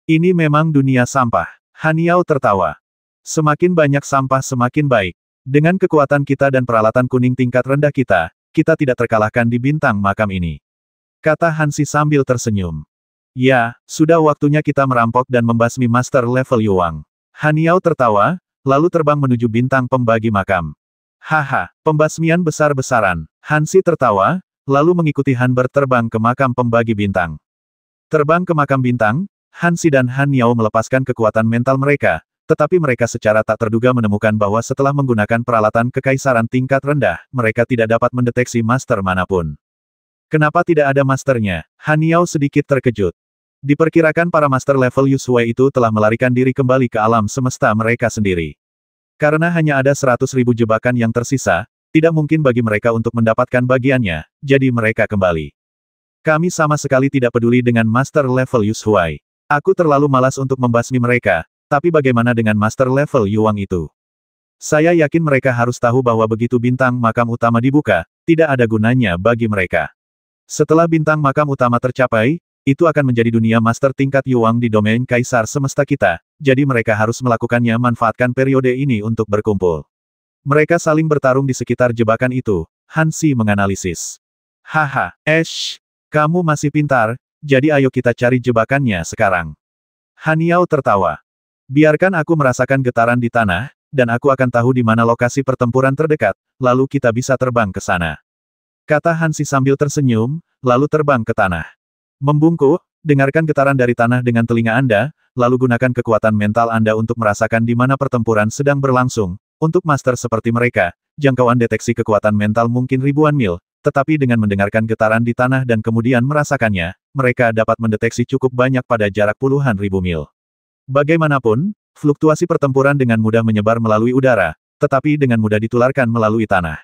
Ini memang dunia sampah. Han Yao tertawa. Semakin banyak sampah semakin baik. Dengan kekuatan kita dan peralatan kuning tingkat rendah kita tidak terkalahkan di bintang makam ini. Kata Hansi sambil tersenyum. Ya, sudah waktunya kita merampok dan membasmi master level Yuang. Han Yao tertawa, lalu terbang menuju bintang pembagi makam. Haha, pembasmian besar-besaran. Hansi tertawa, lalu mengikuti Han berterbang ke makam pembagi bintang. Terbang ke makam bintang, Hansi dan Han Yao melepaskan kekuatan mental mereka, tetapi mereka secara tak terduga menemukan bahwa setelah menggunakan peralatan kekaisaran tingkat rendah, mereka tidak dapat mendeteksi master manapun. Kenapa tidak ada masternya? Han Yao sedikit terkejut. Diperkirakan para master level Yusui itu telah melarikan diri kembali ke alam semesta mereka sendiri. Karena hanya ada 100.000 jebakan yang tersisa, tidak mungkin bagi mereka untuk mendapatkan bagiannya, jadi mereka kembali. Kami sama sekali tidak peduli dengan master level Yusui. Aku terlalu malas untuk membasmi mereka, tapi bagaimana dengan master level Yuang itu? Saya yakin mereka harus tahu bahwa begitu bintang makam utama dibuka, tidak ada gunanya bagi mereka. Setelah bintang makam utama tercapai, itu akan menjadi dunia master tingkat Yuang di domain kaisar semesta kita, jadi mereka harus melakukannya manfaatkan periode ini untuk berkumpul. Mereka saling bertarung di sekitar jebakan itu, Hansi menganalisis. Haha, kamu masih pintar, jadi ayo kita cari jebakannya sekarang. Han Yao tertawa. Biarkan aku merasakan getaran di tanah, dan aku akan tahu di mana lokasi pertempuran terdekat, lalu kita bisa terbang ke sana. Kata Hansi sambil tersenyum, lalu terbang ke tanah. Membungkuk, dengarkan getaran dari tanah dengan telinga Anda, lalu gunakan kekuatan mental Anda untuk merasakan di mana pertempuran sedang berlangsung. Untuk master seperti mereka, jangkauan deteksi kekuatan mental mungkin ribuan mil, tetapi dengan mendengarkan getaran di tanah dan kemudian merasakannya, mereka dapat mendeteksi cukup banyak pada jarak puluhan ribu mil. Bagaimanapun, fluktuasi pertempuran dengan mudah menyebar melalui udara, tetapi dengan mudah ditularkan melalui tanah.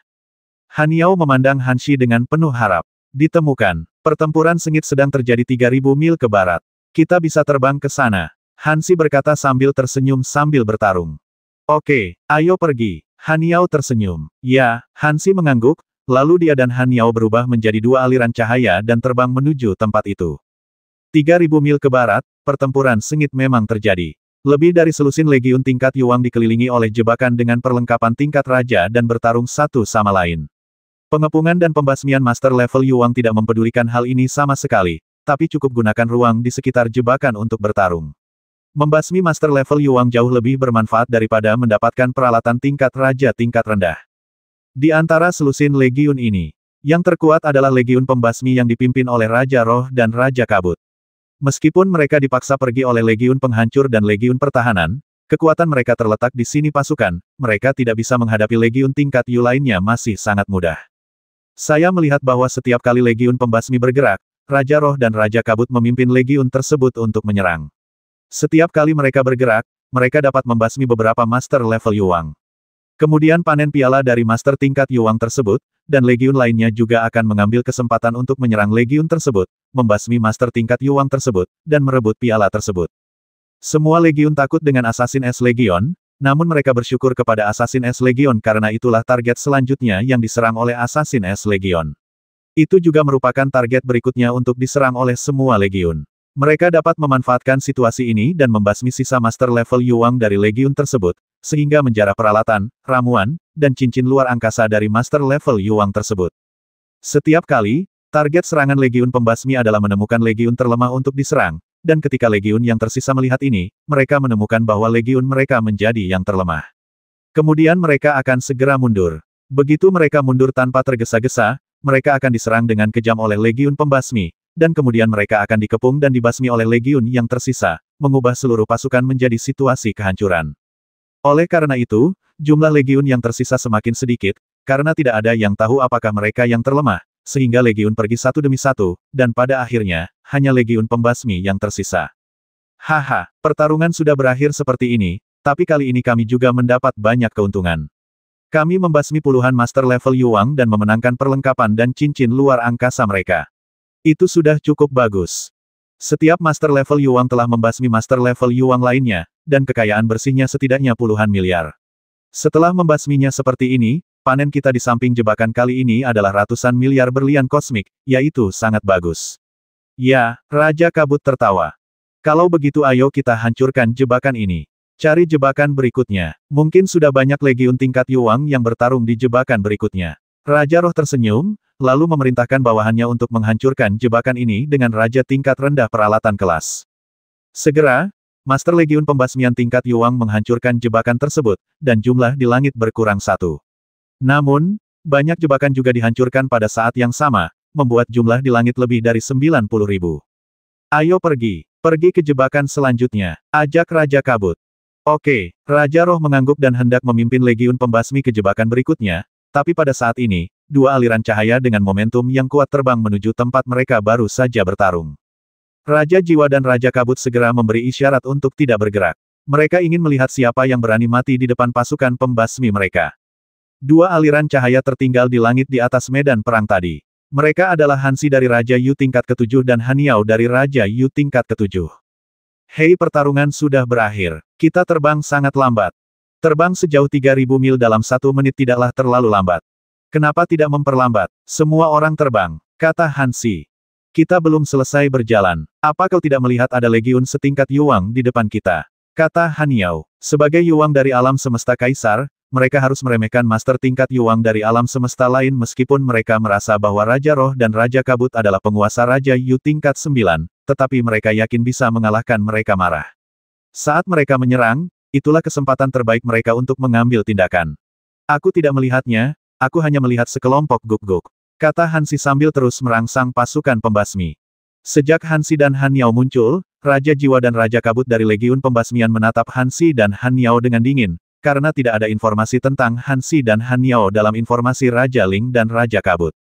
Han Yao memandang Hansi dengan penuh harap. Ditemukan, pertempuran sengit sedang terjadi 3.000 mil ke barat. Kita bisa terbang ke sana. Hansi berkata sambil tersenyum sambil bertarung. Oke, ayo pergi. Han Yao tersenyum. Ya, Hansi mengangguk, lalu dia dan Han Yao berubah menjadi dua aliran cahaya dan terbang menuju tempat itu. 3.000 mil ke barat, pertempuran sengit memang terjadi. Lebih dari selusin legiun tingkat Yuang dikelilingi oleh jebakan dengan perlengkapan tingkat raja dan bertarung satu sama lain. Pengepungan dan pembasmian master level Yuang tidak mempedulikan hal ini sama sekali, tapi cukup gunakan ruang di sekitar jebakan untuk bertarung. Membasmi master level Yuang jauh lebih bermanfaat daripada mendapatkan peralatan tingkat raja tingkat rendah. Di antara selusin legiun ini, yang terkuat adalah legiun pembasmi yang dipimpin oleh Raja Roh dan Raja Kabut. Meskipun mereka dipaksa pergi oleh legiun penghancur dan legiun pertahanan, kekuatan mereka terletak di sini pasukan, mereka tidak bisa menghadapi legiun tingkat Yu lainnya masih sangat mudah. Saya melihat bahwa setiap kali legiun pembasmi bergerak, Raja Roh dan Raja Kabut memimpin legiun tersebut untuk menyerang. Setiap kali mereka bergerak, mereka dapat membasmi beberapa master level Yuang. Kemudian panen piala dari master tingkat Yuang tersebut, dan legiun lainnya juga akan mengambil kesempatan untuk menyerang legiun tersebut, membasmi master tingkat Yuang tersebut, dan merebut piala tersebut. Semua legiun takut dengan Assassin S Legion, namun mereka bersyukur kepada Assassin S Legion karena itulah target selanjutnya yang diserang oleh Assassin S Legion. Itu juga merupakan target berikutnya untuk diserang oleh semua legiun. Mereka dapat memanfaatkan situasi ini dan membasmi sisa master level Yuang dari legiun tersebut, sehingga menjarah peralatan, ramuan, dan cincin luar angkasa dari master level Yuang tersebut. Setiap kali, target serangan legiun pembasmi adalah menemukan legiun terlemah untuk diserang, dan ketika legiun yang tersisa melihat ini, mereka menemukan bahwa legiun mereka menjadi yang terlemah. Kemudian mereka akan segera mundur. Begitu mereka mundur tanpa tergesa-gesa, mereka akan diserang dengan kejam oleh legiun pembasmi, dan kemudian mereka akan dikepung dan dibasmi oleh legiun yang tersisa, mengubah seluruh pasukan menjadi situasi kehancuran. Oleh karena itu, jumlah legiun yang tersisa semakin sedikit, karena tidak ada yang tahu apakah mereka yang terlemah, sehingga legiun pergi satu demi satu, dan pada akhirnya, hanya legiun pembasmi yang tersisa. Haha, pertarungan sudah berakhir seperti ini, tapi kali ini kami juga mendapat banyak keuntungan. Kami membasmi puluhan master level Yuang dan memenangkan perlengkapan dan cincin luar angkasa mereka. Itu sudah cukup bagus. Setiap master level Yuang telah membasmi master level Yuang lainnya, dan kekayaan bersihnya setidaknya puluhan miliar. Setelah membasminya seperti ini, panen kita di samping jebakan kali ini adalah ratusan miliar berlian kosmik, yaitu sangat bagus. Ya, Raja Kabut tertawa. Kalau begitu ayo kita hancurkan jebakan ini. Cari jebakan berikutnya. Mungkin sudah banyak legiun tingkat Yuang yang bertarung di jebakan berikutnya. Raja Roh tersenyum, lalu memerintahkan bawahannya untuk menghancurkan jebakan ini dengan raja tingkat rendah peralatan kelas. Segera, Master Legiun Pembasmian tingkat Yuang menghancurkan jebakan tersebut, dan jumlah di langit berkurang satu. Namun, banyak jebakan juga dihancurkan pada saat yang sama, membuat jumlah di langit lebih dari 90.000. Ayo pergi ke jebakan selanjutnya, ajak Raja Kabut. Oke, Raja Roh mengangguk dan hendak memimpin legiun pembasmi ke jebakan berikutnya, tapi pada saat ini, dua aliran cahaya dengan momentum yang kuat terbang menuju tempat mereka baru saja bertarung. Raja Jiwa dan Raja Kabut segera memberi isyarat untuk tidak bergerak. Mereka ingin melihat siapa yang berani mati di depan pasukan pembasmi mereka. Dua aliran cahaya tertinggal di langit di atas medan perang tadi. Mereka adalah Hansi dari Raja Yu tingkat ke-7 dan Haniao dari Raja Yu tingkat ke-7. Hei, pertarungan sudah berakhir. Kita terbang sangat lambat. Terbang sejauh 3.000 mil dalam 1 menit tidaklah terlalu lambat. Kenapa tidak memperlambat? Semua orang terbang, kata Hansi. Kita belum selesai berjalan. Apa kau tidak melihat ada legiun setingkat Yuang di depan kita? Kata Haniao. Sebagai Yuang dari alam semesta kaisar, mereka harus meremehkan master tingkat Yuang dari alam semesta lain meskipun mereka merasa bahwa Raja Roh dan Raja Kabut adalah penguasa Raja Yu tingkat 9. Tetapi mereka yakin bisa mengalahkan mereka marah. Saat mereka menyerang, itulah kesempatan terbaik mereka untuk mengambil tindakan. Aku tidak melihatnya, aku hanya melihat sekelompok guk-guk, kata Hansi sambil terus merangsang pasukan pembasmi. Sejak Hansi dan Haniao muncul, Raja Jiwa dan Raja Kabut dari Legiun Pembasmian menatap Hansi dan Haniao dengan dingin, karena tidak ada informasi tentang Hansi dan Haniao dalam informasi Raja Ling dan Raja Kabut.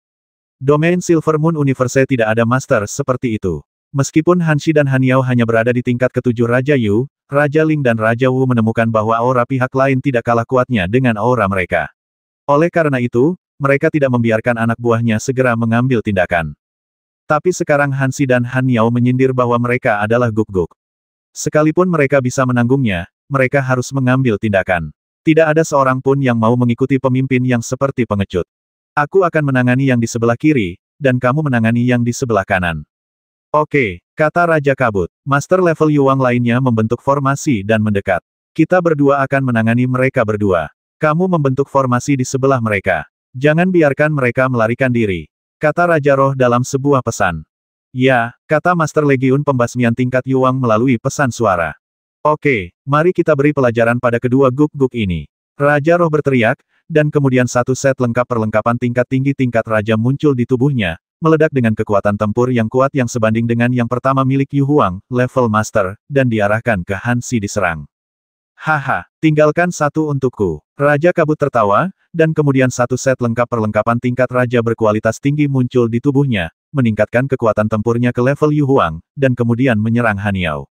Domain Silver Moon Universe tidak ada master seperti itu. Meskipun Hansi dan Haniao hanya berada di tingkat ke-7 Raja Yu, Raja Ling dan Raja Wu menemukan bahwa aura pihak lain tidak kalah kuatnya dengan aura mereka. Oleh karena itu, mereka tidak membiarkan anak buahnya segera mengambil tindakan. Tapi sekarang Hansi dan Haniao menyindir bahwa mereka adalah guk-guk. Sekalipun mereka bisa menanggungnya, mereka harus mengambil tindakan. Tidak ada seorang pun yang mau mengikuti pemimpin yang seperti pengecut. Aku akan menangani yang di sebelah kiri, dan kamu menangani yang di sebelah kanan. Oke, kata Raja Kabut. Master level Yuang lainnya membentuk formasi dan mendekat. Kita berdua akan menangani mereka berdua. Kamu membentuk formasi di sebelah mereka. Jangan biarkan mereka melarikan diri, kata Raja Roh dalam sebuah pesan. Ya, kata Master Legiun Pembasmian tingkat Yuang melalui pesan suara. Oke, mari kita beri pelajaran pada kedua guk-guk ini. Raja Roh berteriak, dan kemudian satu set lengkap perlengkapan tingkat tinggi tingkat Raja muncul di tubuhnya, meledak dengan kekuatan tempur yang kuat yang sebanding dengan yang pertama milik Yu Huang, level Master, dan diarahkan ke Hansi diserang. Haha, tinggalkan satu untukku. Raja Kabut tertawa, dan kemudian satu set lengkap perlengkapan tingkat Raja berkualitas tinggi muncul di tubuhnya, meningkatkan kekuatan tempurnya ke level Yu Huang, dan kemudian menyerang Haniao.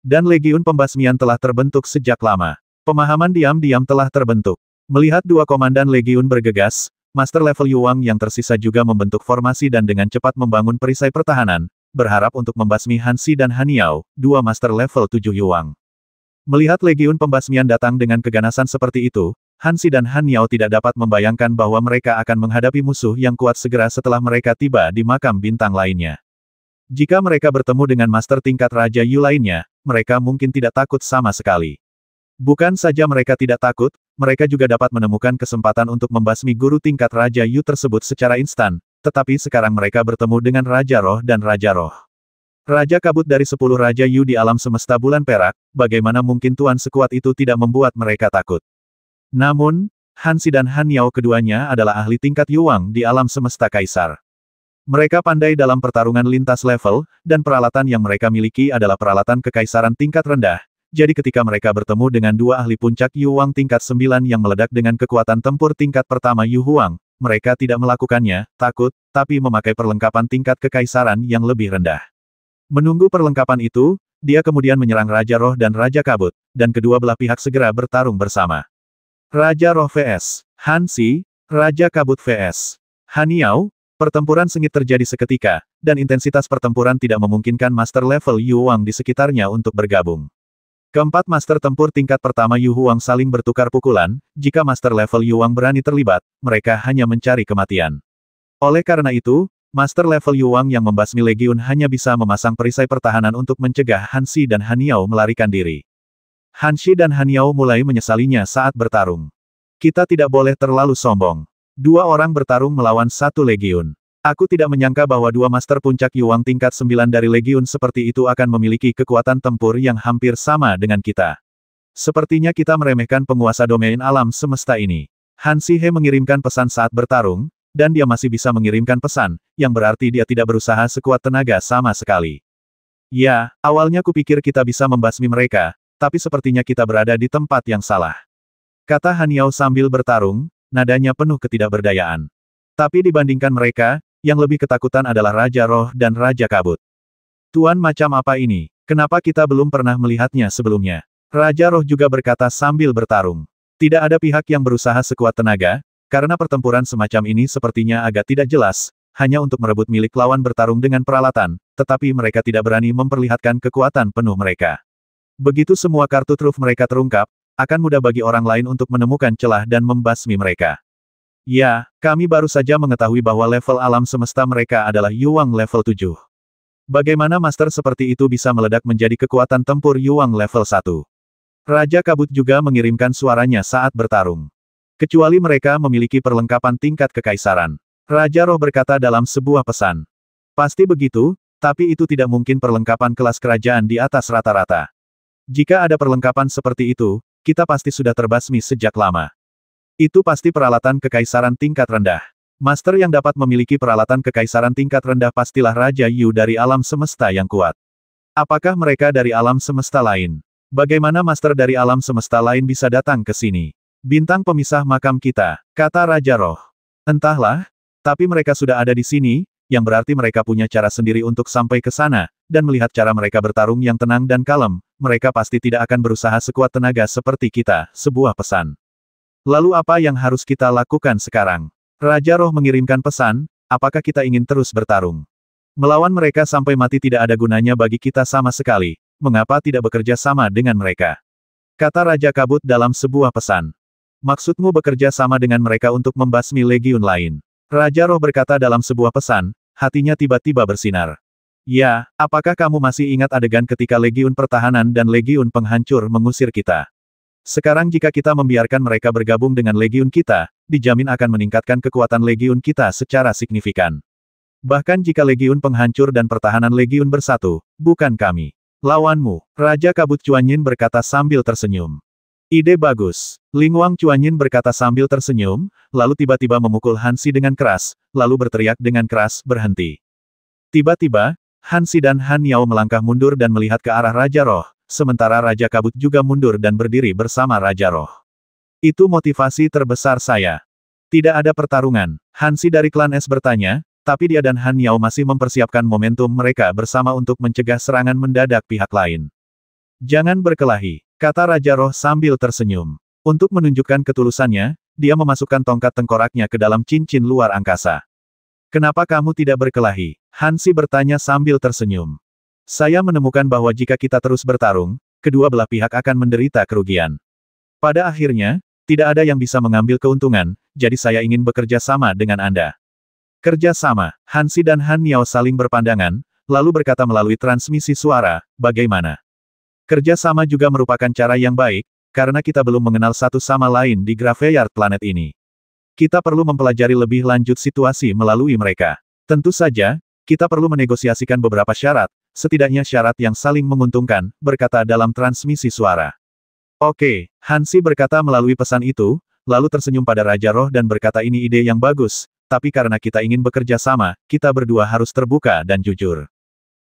Dan Legiun Pembasmian telah terbentuk sejak lama. Pemahaman diam-diam telah terbentuk. Melihat dua komandan Legiun bergegas, Master level Yuang yang tersisa juga membentuk formasi dan dengan cepat membangun perisai pertahanan, berharap untuk membasmi Hansi dan Haniao, dua master level 7 Yuang. Melihat Legiun Pembasmian datang dengan keganasan seperti itu, Hansi dan Haniao tidak dapat membayangkan bahwa mereka akan menghadapi musuh yang kuat segera setelah mereka tiba di makam bintang lainnya. Jika mereka bertemu dengan master tingkat Raja Yu lainnya, mereka mungkin tidak takut sama sekali. Bukan saja mereka tidak takut, mereka juga dapat menemukan kesempatan untuk membasmi guru tingkat Raja Yu tersebut secara instan, tetapi sekarang mereka bertemu dengan Raja Roh dan Raja Roh. Raja Kabut dari 10 Raja Yu di alam semesta bulan perak, bagaimana mungkin Tuan sekuat itu tidak membuat mereka takut. Namun, Hansi dan Haniao keduanya adalah ahli tingkat Yuang di alam semesta kaisar. Mereka pandai dalam pertarungan lintas level, dan peralatan yang mereka miliki adalah peralatan kekaisaran tingkat rendah. Jadi ketika mereka bertemu dengan dua ahli puncak Yu Huang tingkat 9 yang meledak dengan kekuatan tempur tingkat pertama Yu Huang, mereka tidak melakukannya, takut, tapi memakai perlengkapan tingkat kekaisaran yang lebih rendah. Menunggu perlengkapan itu, dia kemudian menyerang Raja Roh dan Raja Kabut, dan kedua belah pihak segera bertarung bersama. Raja Roh vs. Hansi, Raja Kabut vs. Haniao, pertempuran sengit terjadi seketika, dan intensitas pertempuran tidak memungkinkan master level Yu Huang di sekitarnya untuk bergabung. Keempat master tempur tingkat pertama Yu Huang saling bertukar pukulan, jika master level Yu Huang berani terlibat, mereka hanya mencari kematian. Oleh karena itu, master level Yu Huang yang membasmi Legiun hanya bisa memasang perisai pertahanan untuk mencegah Hansi dan Haniao melarikan diri. Hansi dan Haniao mulai menyesalinya saat bertarung. Kita tidak boleh terlalu sombong. Dua orang bertarung melawan satu Legiun. Aku tidak menyangka bahwa dua master puncak Yuang tingkat 9 dari Legiun seperti itu akan memiliki kekuatan tempur yang hampir sama dengan kita. Sepertinya kita meremehkan penguasa domain alam semesta ini. Hansi He mengirimkan pesan saat bertarung, dan dia masih bisa mengirimkan pesan, yang berarti dia tidak berusaha sekuat tenaga sama sekali. Ya, awalnya kupikir kita bisa membasmi mereka, tapi sepertinya kita berada di tempat yang salah. Kata Haniao sambil bertarung, nadanya penuh ketidakberdayaan. Tapi dibandingkan mereka, yang lebih ketakutan adalah Raja Roh dan Raja Kabut. Tuan macam apa ini? Kenapa kita belum pernah melihatnya sebelumnya? Raja Roh juga berkata sambil bertarung. Tidak ada pihak yang berusaha sekuat tenaga, karena pertempuran semacam ini sepertinya agak tidak jelas, hanya untuk merebut milik lawan bertarung dengan peralatan, tetapi mereka tidak berani memperlihatkan kekuatan penuh mereka. Begitu semua kartu truf mereka terungkap, akan mudah bagi orang lain untuk menemukan celah dan membasmi mereka. Ya, kami baru saja mengetahui bahwa level alam semesta mereka adalah Yuang level 7. Bagaimana master seperti itu bisa meledak menjadi kekuatan tempur Yuang level 1? Raja Kabut juga mengirimkan suaranya saat bertarung. Kecuali mereka memiliki perlengkapan tingkat kekaisaran. Raja Roh berkata dalam sebuah pesan. Pasti begitu, tapi itu tidak mungkin perlengkapan kelas kerajaan di atas rata-rata. Jika ada perlengkapan seperti itu, kita pasti sudah terbasmi sejak lama. Itu pasti peralatan kekaisaran tingkat rendah. Master yang dapat memiliki peralatan kekaisaran tingkat rendah pastilah Raja Yu dari alam semesta yang kuat. Apakah mereka dari alam semesta lain? Bagaimana master dari alam semesta lain bisa datang ke sini? Bintang pemisah makam kita, kata Raja Roh. Entahlah, tapi mereka sudah ada di sini, yang berarti mereka punya cara sendiri untuk sampai ke sana, dan melihat cara mereka bertarung yang tenang dan kalem, mereka pasti tidak akan berusaha sekuat tenaga seperti kita, sebuah pesan. Lalu apa yang harus kita lakukan sekarang? Raja Roh mengirimkan pesan, apakah kita ingin terus bertarung? Melawan mereka sampai mati tidak ada gunanya bagi kita sama sekali, mengapa tidak bekerja sama dengan mereka? Kata Raja Kabut dalam sebuah pesan. Maksudmu bekerja sama dengan mereka untuk membasmi legiun lain? Raja Roh berkata dalam sebuah pesan, hatinya tiba-tiba bersinar. Ya, apakah kamu masih ingat adegan ketika Legiun Pertahanan dan Legiun Penghancur mengusir kita? Sekarang jika kita membiarkan mereka bergabung dengan Legiun kita, dijamin akan meningkatkan kekuatan Legiun kita secara signifikan. Bahkan jika Legiun Penghancur dan Pertahanan Legiun bersatu, bukan kami lawanmu, Raja Kabut Chuanyin berkata sambil tersenyum. Ide bagus. Ling Wang Chuanyin berkata sambil tersenyum, lalu tiba-tiba memukul Hansi dengan keras, lalu berteriak dengan keras, berhenti. Tiba-tiba, Hansi dan Haniao melangkah mundur dan melihat ke arah Raja Roh, sementara Raja Kabut juga mundur dan berdiri bersama Raja Roh. Itu motivasi terbesar saya. Tidak ada pertarungan. Hansi dari klan Es bertanya, tapi dia dan Haniao masih mempersiapkan momentum mereka bersama untuk mencegah serangan mendadak pihak lain. Jangan berkelahi, kata Raja Roh sambil tersenyum. Untuk menunjukkan ketulusannya, dia memasukkan tongkat tengkoraknya ke dalam cincin luar angkasa. Kenapa kamu tidak berkelahi? Hansi bertanya sambil tersenyum. Saya menemukan bahwa jika kita terus bertarung, kedua belah pihak akan menderita kerugian. Pada akhirnya, tidak ada yang bisa mengambil keuntungan, jadi saya ingin bekerja sama dengan Anda. Kerja sama, Hansi dan Haniao saling berpandangan, lalu berkata melalui transmisi suara, bagaimana? Kerja sama juga merupakan cara yang baik, karena kita belum mengenal satu sama lain di Graveyard planet ini. Kita perlu mempelajari lebih lanjut situasi melalui mereka. Tentu saja, kita perlu menegosiasikan beberapa syarat, setidaknya syarat yang saling menguntungkan, berkata dalam transmisi suara. Oke, Hansi berkata melalui pesan itu, lalu tersenyum pada Raja Roh dan berkata ini ide yang bagus, tapi karena kita ingin bekerja sama, kita berdua harus terbuka dan jujur.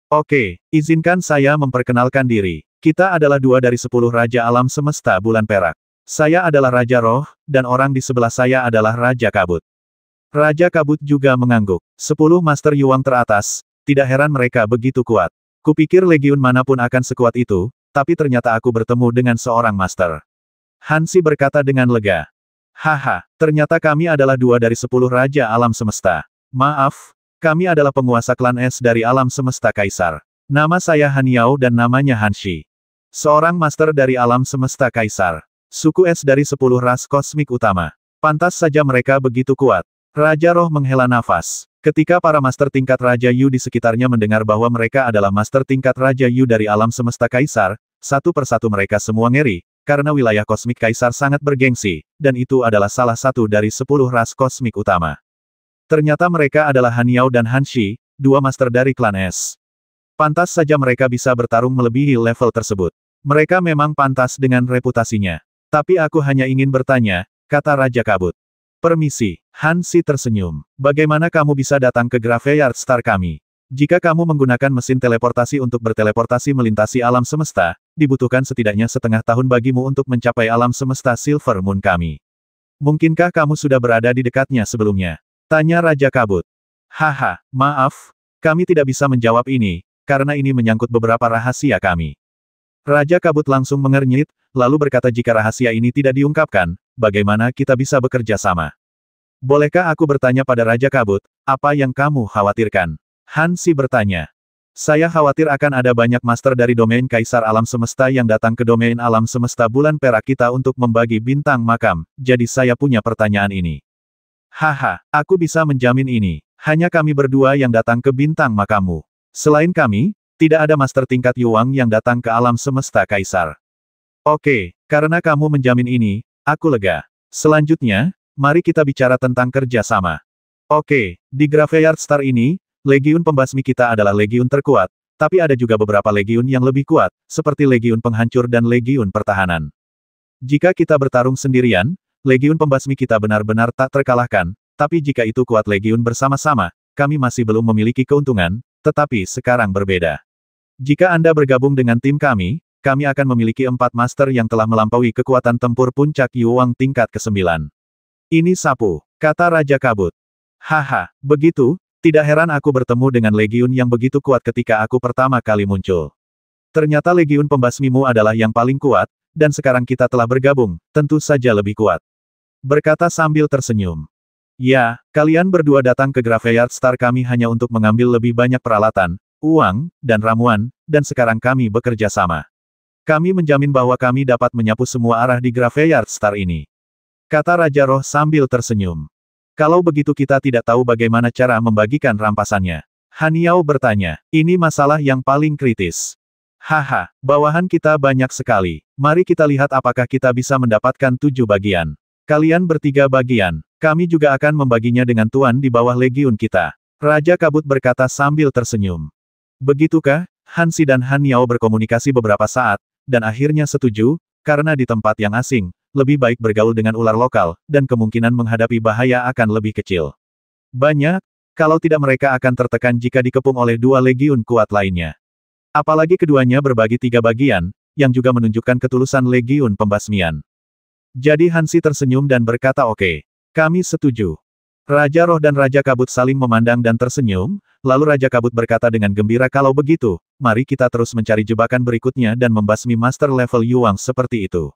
Oke, izinkan saya memperkenalkan diri. Kita adalah 2 dari 10 Raja Alam Semesta Bulan Perak. Saya adalah Raja Roh, dan orang di sebelah saya adalah Raja Kabut. Raja Kabut juga mengangguk. 10 Master Yuang teratas, tidak heran mereka begitu kuat. Kupikir legiun manapun akan sekuat itu, tapi ternyata aku bertemu dengan seorang Master. Hansi berkata dengan lega. Haha, ternyata kami adalah 2 dari 10 Raja Alam Semesta. Maaf, kami adalah penguasa klan es dari alam semesta Kaisar. Nama saya Han Yao dan namanya Han Shi. Seorang master dari alam semesta Kaisar. Suku es dari 10 ras kosmik utama. Pantas saja mereka begitu kuat. Raja Roh menghela nafas. Ketika para master tingkat Raja Yu di sekitarnya mendengar bahwa mereka adalah master tingkat Raja Yu dari alam semesta Kaisar, satu persatu mereka semua ngeri, karena wilayah kosmik Kaisar sangat bergengsi, dan itu adalah salah satu dari 10 ras kosmik utama. Ternyata mereka adalah Han Yao dan Han Shi, 2 master dari klan es. Pantas saja mereka bisa bertarung melebihi level tersebut. Mereka memang pantas dengan reputasinya. Tapi aku hanya ingin bertanya, kata Raja Kabut. Permisi, Han Shi tersenyum. Bagaimana kamu bisa datang ke Graveyard Star kami? Jika kamu menggunakan mesin teleportasi untuk berteleportasi melintasi alam semesta, dibutuhkan setidaknya setengah tahun bagimu untuk mencapai alam semesta Silver Moon kami. Mungkinkah kamu sudah berada di dekatnya sebelumnya? Tanya Raja Kabut. Haha, maaf, kami tidak bisa menjawab ini, karena ini menyangkut beberapa rahasia kami. Raja Kabut langsung mengernyit, lalu berkata jika rahasia ini tidak diungkapkan, bagaimana kita bisa bekerja sama? Bolehkah aku bertanya pada Raja Kabut, apa yang kamu khawatirkan? Han Shi bertanya. Saya khawatir akan ada banyak master dari domain Kaisar Alam Semesta yang datang ke domain Alam Semesta bulan perak kita untuk membagi bintang makam, jadi saya punya pertanyaan ini. Haha, aku bisa menjamin ini. Hanya kami berdua yang datang ke bintang makammu. Selain kami, tidak ada master tingkat Yuang yang datang ke alam semesta Kaisar. Oke, karena kamu menjamin ini, aku lega. Selanjutnya, mari kita bicara tentang kerja sama. Oke, di Graveyard Star ini, legiun pembasmi kita adalah legiun terkuat, tapi ada juga beberapa legiun yang lebih kuat, seperti legiun penghancur dan legiun pertahanan. Jika kita bertarung sendirian, legiun pembasmi kita benar-benar tak terkalahkan, tapi jika itu kuat legiun bersama-sama, kami masih belum memiliki keuntungan, tetapi sekarang berbeda. Jika Anda bergabung dengan tim kami akan memiliki 4 master yang telah melampaui kekuatan tempur puncak Yuang tingkat ke-9. Ini sapu, kata Raja Kabut. Haha, begitu, tidak heran aku bertemu dengan legiun yang begitu kuat ketika aku pertama kali muncul. Ternyata legiun pembasmimu adalah yang paling kuat, dan sekarang kita telah bergabung, tentu saja lebih kuat. Berkata sambil tersenyum. Ya, kalian berdua datang ke Graveyard Star kami hanya untuk mengambil lebih banyak peralatan, uang, dan ramuan, dan sekarang kami bekerja sama. Kami menjamin bahwa kami dapat menyapu semua arah di Graveyard Star ini. Kata Raja Roh sambil tersenyum. Kalau begitu kita tidak tahu bagaimana cara membagikan rampasannya. Han Yao bertanya, ini masalah yang paling kritis. Haha, bawahan kita banyak sekali. Mari kita lihat apakah kita bisa mendapatkan 7 bagian. Kalian bertiga bagian. Kami juga akan membaginya dengan tuan di bawah legiun kita. Raja Kabut berkata sambil tersenyum. Begitukah? Han Shi dan Han Yao berkomunikasi beberapa saat, dan akhirnya setuju, karena di tempat yang asing, lebih baik bergaul dengan ular lokal, dan kemungkinan menghadapi bahaya akan lebih kecil. Banyak, kalau tidak mereka akan tertekan jika dikepung oleh 2 legiun kuat lainnya. Apalagi keduanya berbagi 3 bagian, yang juga menunjukkan ketulusan legiun pembasmian. Jadi Han Shi tersenyum dan berkata oke. Kami setuju. Raja Roh dan Raja Kabut saling memandang dan tersenyum, lalu Raja Kabut berkata dengan gembira kalau begitu, mari kita terus mencari jebakan berikutnya dan membasmi master level Yuang seperti itu.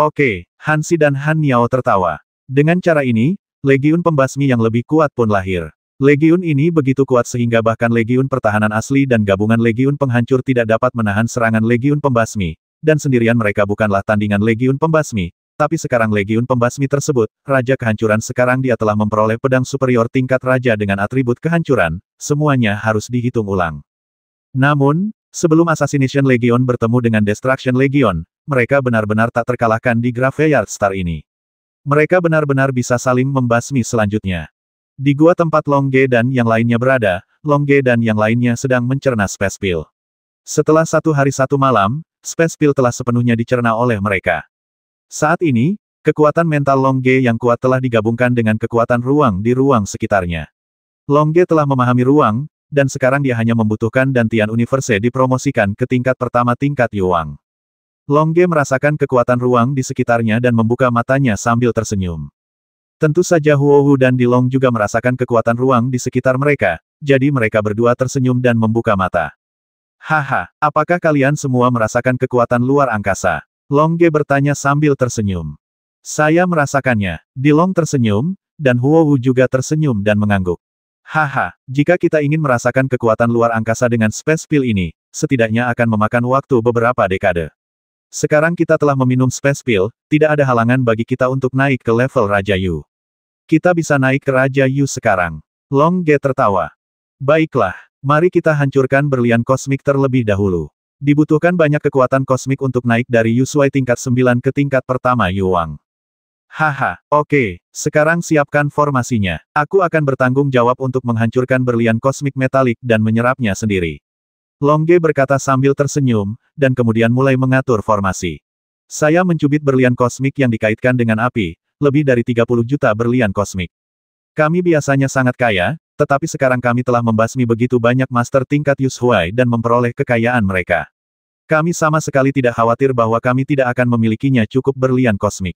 Oke, Han Shi dan Han Yao tertawa. Dengan cara ini, legiun pembasmi yang lebih kuat pun lahir. Legiun ini begitu kuat sehingga bahkan legiun pertahanan asli dan gabungan legiun penghancur tidak dapat menahan serangan legiun pembasmi, dan sendirian mereka bukanlah tandingan legiun pembasmi. Tapi sekarang legiun pembasmi tersebut, Raja Kehancuran sekarang dia telah memperoleh pedang superior tingkat Raja dengan atribut kehancuran, semuanya harus dihitung ulang. Namun, sebelum Assassination Legion bertemu dengan Destruction Legion, mereka benar-benar tak terkalahkan di Graveyard Star ini. Mereka benar-benar bisa saling membasmi selanjutnya. Di gua tempat Long Ge dan yang lainnya berada, Long Ge dan yang lainnya sedang mencerna Space Pill. Setelah 1 hari 1 malam, Space Pill telah sepenuhnya dicerna oleh mereka. Saat ini, kekuatan mental Long Ge yang kuat telah digabungkan dengan kekuatan ruang di ruang sekitarnya. Long Ge telah memahami ruang, dan sekarang dia hanya membutuhkan Dantian Universe dipromosikan ke tingkat pertama tingkat Yuang. Long Ge merasakan kekuatan ruang di sekitarnya dan membuka matanya sambil tersenyum. Tentu saja Huohu dan Dilong juga merasakan kekuatan ruang di sekitar mereka, jadi mereka berdua tersenyum dan membuka mata. Haha, apakah kalian semua merasakan kekuatan luar angkasa? Long Ge bertanya sambil tersenyum. Saya merasakannya. Dilong tersenyum, dan Huohu juga tersenyum dan mengangguk. Haha, jika kita ingin merasakan kekuatan luar angkasa dengan Space Pill ini, setidaknya akan memakan waktu beberapa dekade. Sekarang kita telah meminum Space Pill, tidak ada halangan bagi kita untuk naik ke level Raja Yu. Kita bisa naik ke Raja Yu sekarang. Long Ge tertawa. Baiklah, mari kita hancurkan berlian kosmik terlebih dahulu. Dibutuhkan banyak kekuatan kosmik untuk naik dari Yu Shuai tingkat 9 ke tingkat pertama Yu Wang. Haha, oke, sekarang siapkan formasinya. Aku akan bertanggung jawab untuk menghancurkan berlian kosmik metalik dan menyerapnya sendiri. Long Ge berkata sambil tersenyum, dan kemudian mulai mengatur formasi. Saya mencubit berlian kosmik yang dikaitkan dengan api, lebih dari 30 juta berlian kosmik. Kami biasanya sangat kaya, tetapi sekarang kami telah membasmi begitu banyak master tingkat Yu Shuai dan memperoleh kekayaan mereka. Kami sama sekali tidak khawatir bahwa kami tidak akan memilikinya cukup berlian kosmik.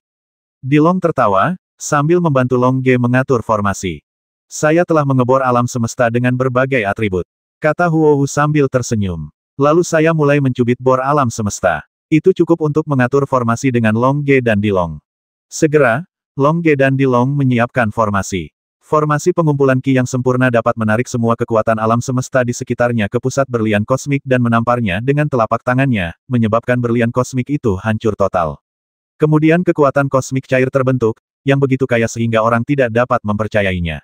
Dilong tertawa, sambil membantu Long Ge mengatur formasi. Saya telah mengebor alam semesta dengan berbagai atribut, kata Huohu sambil tersenyum. Lalu saya mulai mencubit bor alam semesta. Itu cukup untuk mengatur formasi dengan Long Ge dan Dilong. Segera, Long Ge dan Dilong menyiapkan formasi. Formasi pengumpulan Qi yang sempurna dapat menarik semua kekuatan alam semesta di sekitarnya ke pusat berlian kosmik dan menamparnya dengan telapak tangannya, menyebabkan berlian kosmik itu hancur total. Kemudian kekuatan kosmik cair terbentuk, yang begitu kaya sehingga orang tidak dapat mempercayainya.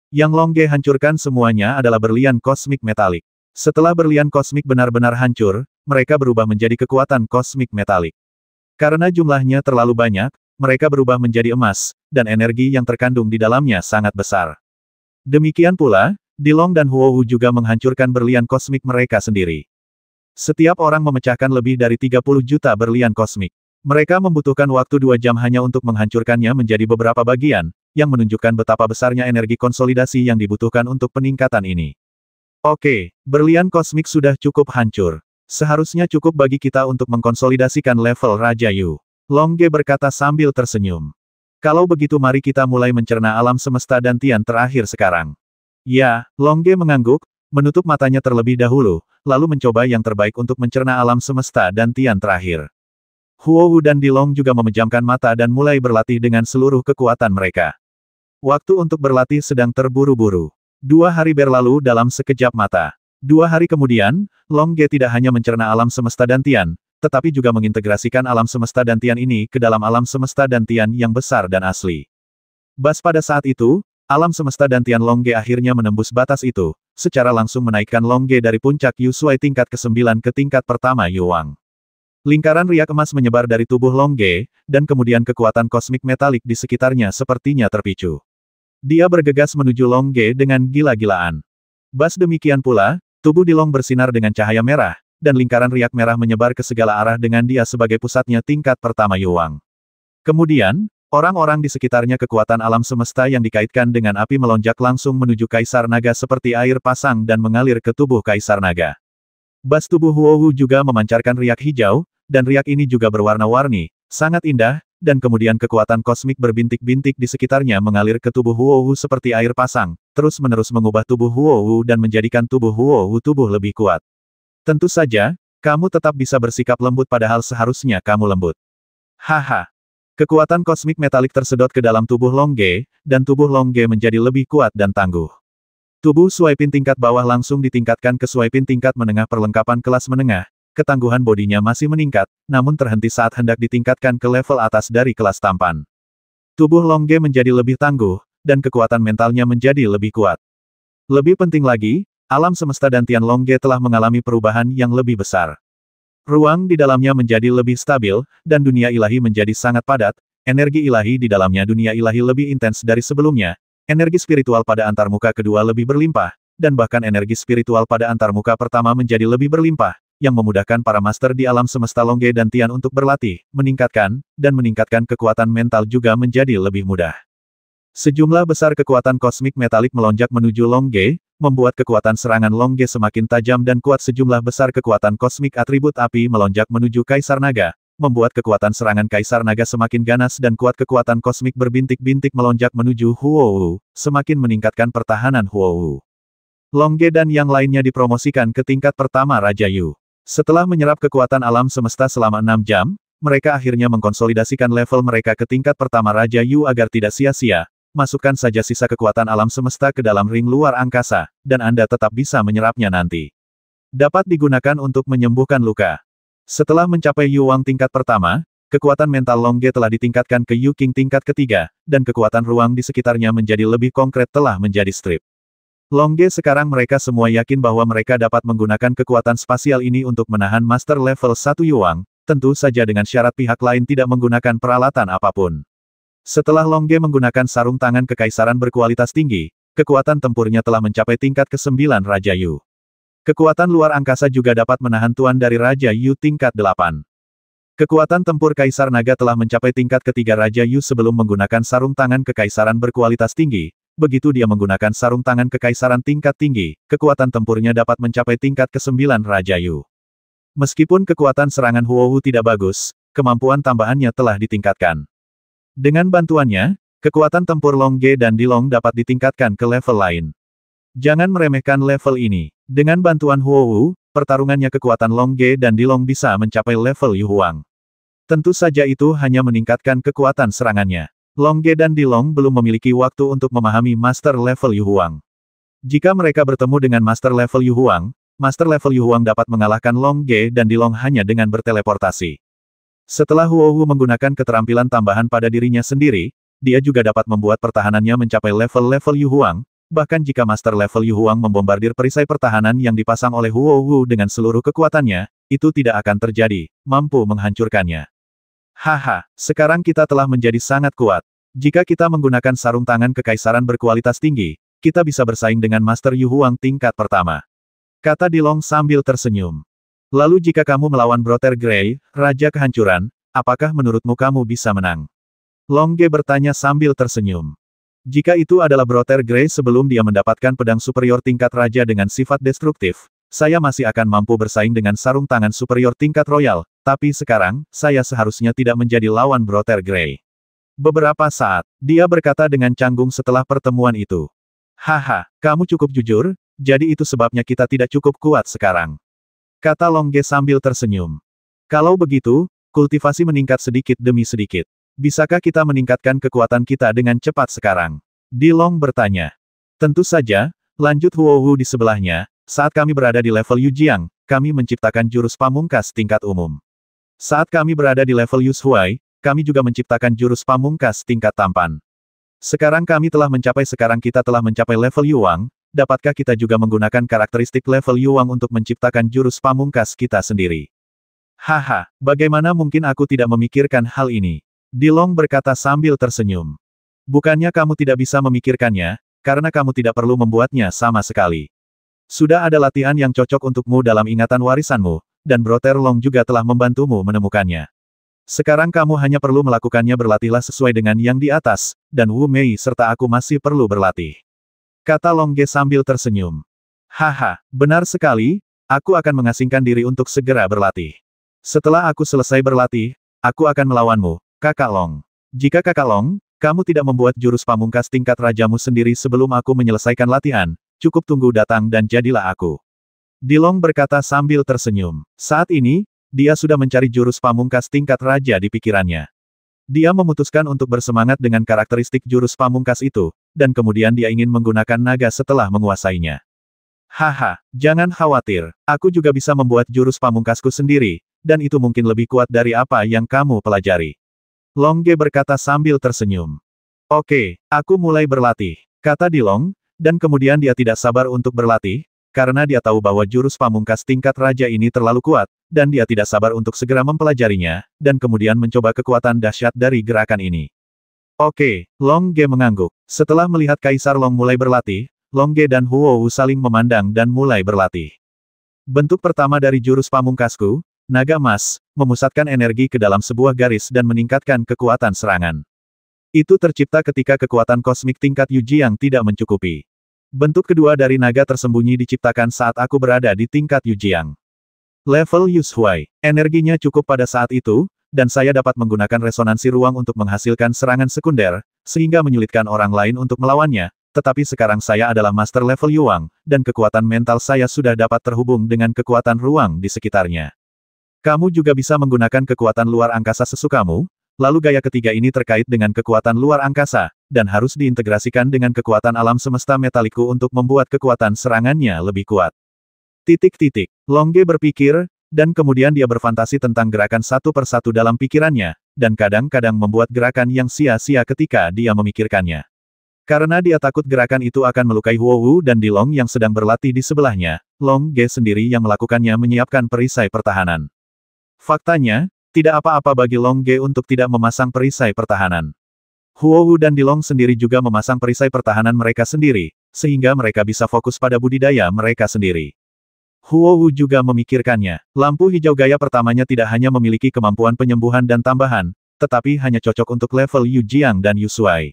Yang Long Ge hancurkan semuanya adalah berlian kosmik metalik. Setelah berlian kosmik benar-benar hancur, mereka berubah menjadi kekuatan kosmik metalik. Karena jumlahnya terlalu banyak, mereka berubah menjadi emas, dan energi yang terkandung di dalamnya sangat besar. Demikian pula, Dilong dan Huohu juga menghancurkan berlian kosmik mereka sendiri. Setiap orang memecahkan lebih dari 30 juta berlian kosmik. Mereka membutuhkan waktu 2 jam hanya untuk menghancurkannya menjadi beberapa bagian, yang menunjukkan betapa besarnya energi konsolidasi yang dibutuhkan untuk peningkatan ini. Oke, berlian kosmik sudah cukup hancur. Seharusnya cukup bagi kita untuk mengkonsolidasikan level Raja Yu. Long Ge berkata sambil tersenyum. Kalau begitu mari kita mulai mencerna alam semesta dantian terakhir sekarang. Ya, Long Ge mengangguk, menutup matanya terlebih dahulu, lalu mencoba yang terbaik untuk mencerna alam semesta dantian terakhir. Huohu dan Dilong juga memejamkan mata dan mulai berlatih dengan seluruh kekuatan mereka. Waktu untuk berlatih sedang terburu-buru. 2 hari berlalu dalam sekejap mata. 2 hari kemudian, Long Ge tidak hanya mencerna alam semesta dantian, tetapi juga mengintegrasikan alam semesta dantian ini ke dalam alam semesta dantian yang besar dan asli. Bas pada saat itu, alam semesta dantian Long Ge akhirnya menembus batas itu, secara langsung menaikkan Long Ge dari puncak Yu Shuai tingkat ke-9 ke tingkat pertama Yu Wang. Lingkaran riak emas menyebar dari tubuh Long Ge, dan kemudian kekuatan kosmik metalik di sekitarnya sepertinya terpicu. Dia bergegas menuju Long Ge dengan gila-gilaan. Bas demikian pula, tubuh Dilong bersinar dengan cahaya merah, dan lingkaran riak merah menyebar ke segala arah dengan dia sebagai pusatnya tingkat pertama Yu Wang. Kemudian, orang-orang di sekitarnya kekuatan alam semesta yang dikaitkan dengan api melonjak langsung menuju Kaisar Naga seperti air pasang dan mengalir ke tubuh Kaisar Naga. Bas tubuh Huohu juga memancarkan riak hijau, dan riak ini juga berwarna-warni, sangat indah, dan kemudian kekuatan kosmik berbintik-bintik di sekitarnya mengalir ke tubuh Huohu seperti air pasang, terus-menerus mengubah tubuh Huohu dan menjadikan tubuh Huohu tubuh lebih kuat. Tentu saja, kamu tetap bisa bersikap lembut padahal seharusnya kamu lembut. Haha. Kekuatan kosmik metalik tersedot ke dalam tubuh Long Ge, dan tubuh Long Ge menjadi lebih kuat dan tangguh. Tubuh Suaipin tingkat bawah langsung ditingkatkan ke Suaipin tingkat menengah perlengkapan kelas menengah, ketangguhan bodinya masih meningkat, namun terhenti saat hendak ditingkatkan ke level atas dari kelas tampan. Tubuh Long Ge menjadi lebih tangguh, dan kekuatan mentalnya menjadi lebih kuat. Lebih penting lagi, alam semesta dantian Long Ge telah mengalami perubahan yang lebih besar. Ruang di dalamnya menjadi lebih stabil, dan dunia ilahi menjadi sangat padat, energi ilahi di dalamnya dunia ilahi lebih intens dari sebelumnya, energi spiritual pada antarmuka kedua lebih berlimpah, dan bahkan energi spiritual pada antarmuka pertama menjadi lebih berlimpah, yang memudahkan para master di alam semesta Long Ge dantian untuk berlatih, meningkatkan kekuatan mental juga menjadi lebih mudah. Sejumlah besar kekuatan kosmik metalik melonjak menuju Long Ge, membuat kekuatan serangan Long Ge semakin tajam dan kuat. Sejumlah besar kekuatan kosmik atribut api melonjak menuju Kaisar Naga, membuat kekuatan serangan Kaisar Naga semakin ganas dan kuat. Kekuatan kosmik berbintik-bintik melonjak menuju Huowu, semakin meningkatkan pertahanan Huowu. Longge dan yang lainnya dipromosikan ke tingkat pertama Raja Yu. Setelah menyerap kekuatan alam semesta selama 6 jam, mereka akhirnya mengkonsolidasikan level mereka ke tingkat pertama Raja Yu agar tidak sia-sia. Masukkan saja sisa kekuatan alam semesta ke dalam ring luar angkasa, dan Anda tetap bisa menyerapnya nanti. Dapat digunakan untuk menyembuhkan luka. Setelah mencapai Yu Wang tingkat pertama, kekuatan mental Longge telah ditingkatkan ke Yu King tingkat ketiga, dan kekuatan ruang di sekitarnya menjadi lebih konkret telah menjadi strip. Longge sekarang mereka semua yakin bahwa mereka dapat menggunakan kekuatan spasial ini untuk menahan master level 1 Yu Wang, tentu saja dengan syarat pihak lain tidak menggunakan peralatan apapun. Setelah Longge menggunakan sarung tangan kekaisaran berkualitas tinggi, kekuatan tempurnya telah mencapai tingkat ke-9 Raja Yu. Kekuatan luar angkasa juga dapat menahan tuan dari Raja Yu tingkat 8. Kekuatan tempur Kaisar Naga telah mencapai tingkat ketiga Raja Yu sebelum menggunakan sarung tangan kekaisaran berkualitas tinggi. Begitu dia menggunakan sarung tangan kekaisaran tingkat tinggi, kekuatan tempurnya dapat mencapai tingkat ke-9 Raja Yu. Meskipun kekuatan serangan Huowu tidak bagus, kemampuan tambahannya telah ditingkatkan. Dengan bantuannya, kekuatan tempur Longge dan Dilong dapat ditingkatkan ke level lain. Jangan meremehkan level ini. Dengan bantuan Huowu, pertarungannya kekuatan Longge dan Dilong bisa mencapai level Yu Huang. Tentu saja itu hanya meningkatkan kekuatan serangannya. Longge dan Dilong belum memiliki waktu untuk memahami master level Yu Huang. Jika mereka bertemu dengan master level Yu Huang, master level Yu Huang dapat mengalahkan Longge dan Dilong hanya dengan berteleportasi. Setelah Huowu menggunakan keterampilan tambahan pada dirinya sendiri, dia juga dapat membuat pertahanannya mencapai level-level Yu Huang. Bahkan jika master level Yu Huang membombardir perisai pertahanan yang dipasang oleh Huowu dengan seluruh kekuatannya, itu tidak akan terjadi, mampu menghancurkannya. Haha, sekarang kita telah menjadi sangat kuat. Jika kita menggunakan sarung tangan kekaisaran berkualitas tinggi, kita bisa bersaing dengan master Yu Huang tingkat pertama. Kata Dilong sambil tersenyum. Lalu jika kamu melawan Brother Grey, Raja Kehancuran, apakah menurutmu kamu bisa menang? Longge bertanya sambil tersenyum. Jika itu adalah Brother Grey sebelum dia mendapatkan pedang superior tingkat raja dengan sifat destruktif, saya masih akan mampu bersaing dengan sarung tangan superior tingkat royal, tapi sekarang, saya seharusnya tidak menjadi lawan Brother Grey. Beberapa saat, dia berkata dengan canggung setelah pertemuan itu. Haha, kamu cukup jujur, jadi itu sebabnya kita tidak cukup kuat sekarang. Kata Longge sambil tersenyum. Kalau begitu, kultivasi meningkat sedikit demi sedikit. Bisakah kita meningkatkan kekuatan kita dengan cepat sekarang? Dilong bertanya. Tentu saja, lanjut Huowu di sebelahnya, saat kami berada di level Yujiang, kami menciptakan jurus pamungkas tingkat umum. Saat kami berada di level Yushuai, kami juga menciptakan jurus pamungkas tingkat tampan. Sekarang kita telah mencapai level Yuang, dapatkah kita juga menggunakan karakteristik level Yuang untuk menciptakan jurus pamungkas kita sendiri? Haha, bagaimana mungkin aku tidak memikirkan hal ini? Dilong berkata sambil tersenyum. Bukannya kamu tidak bisa memikirkannya, karena kamu tidak perlu membuatnya sama sekali. Sudah ada latihan yang cocok untukmu dalam ingatan warisanmu, dan Brother Long juga telah membantumu menemukannya. Sekarang kamu hanya perlu melakukannya. Berlatihlah sesuai dengan yang di atas, dan Wu Mei serta aku masih perlu berlatih. Kata Longge sambil tersenyum. Haha, benar sekali, aku akan mengasingkan diri untuk segera berlatih. Setelah aku selesai berlatih, aku akan melawanmu. Kakak Long. Jika Kakak Long, kamu tidak membuat jurus pamungkas tingkat rajamu sendiri sebelum aku menyelesaikan latihan, cukup tunggu datang dan jadilah aku. Dilong berkata sambil tersenyum. Saat ini, dia sudah mencari jurus pamungkas tingkat raja di pikirannya. Dia memutuskan untuk bersemangat dengan karakteristik jurus pamungkas itu, dan kemudian dia ingin menggunakan naga setelah menguasainya. Haha, jangan khawatir, aku juga bisa membuat jurus pamungkasku sendiri, dan itu mungkin lebih kuat dari apa yang kamu pelajari. Longge berkata sambil tersenyum. Oke, aku mulai berlatih, kata Dilong, dan kemudian dia tidak sabar untuk berlatih, karena dia tahu bahwa jurus pamungkas tingkat raja ini terlalu kuat, dan dia tidak sabar untuk segera mempelajarinya, dan kemudian mencoba kekuatan dahsyat dari gerakan ini. Oke, Longge mengangguk. Setelah melihat Kaisar Long mulai berlatih, Longge dan Huowu saling memandang dan mulai berlatih. Bentuk pertama dari jurus pamungkasku, naga emas, memusatkan energi ke dalam sebuah garis dan meningkatkan kekuatan serangan. Itu tercipta ketika kekuatan kosmik tingkat Yujiang tidak mencukupi. Bentuk kedua dari naga tersembunyi diciptakan saat aku berada di tingkat Yujiang. Level Yushuai. Energinya cukup pada saat itu, dan saya dapat menggunakan resonansi ruang untuk menghasilkan serangan sekunder, sehingga menyulitkan orang lain untuk melawannya, tetapi sekarang saya adalah master level Yuang, dan kekuatan mental saya sudah dapat terhubung dengan kekuatan ruang di sekitarnya. Kamu juga bisa menggunakan kekuatan luar angkasa sesukamu, lalu gaya ketiga ini terkait dengan kekuatan luar angkasa, dan harus diintegrasikan dengan kekuatan alam semesta metaliku untuk membuat kekuatan serangannya lebih kuat. Longge berpikir, dan kemudian dia berfantasi tentang gerakan satu persatu dalam pikirannya, dan kadang-kadang membuat gerakan yang sia-sia ketika dia memikirkannya. Karena dia takut gerakan itu akan melukai Huowu dan Dilong yang sedang berlatih di sebelahnya, Long Ge sendiri yang melakukannya menyiapkan perisai pertahanan. Faktanya, tidak apa-apa bagi Long Ge untuk tidak memasang perisai pertahanan. Huowu dan Dilong sendiri juga memasang perisai pertahanan mereka sendiri, sehingga mereka bisa fokus pada budidaya mereka sendiri. Huowu juga memikirkannya. Lampu hijau gaya pertamanya tidak hanya memiliki kemampuan penyembuhan dan tambahan, tetapi hanya cocok untuk level Yu Jiang dan Yu Shuai.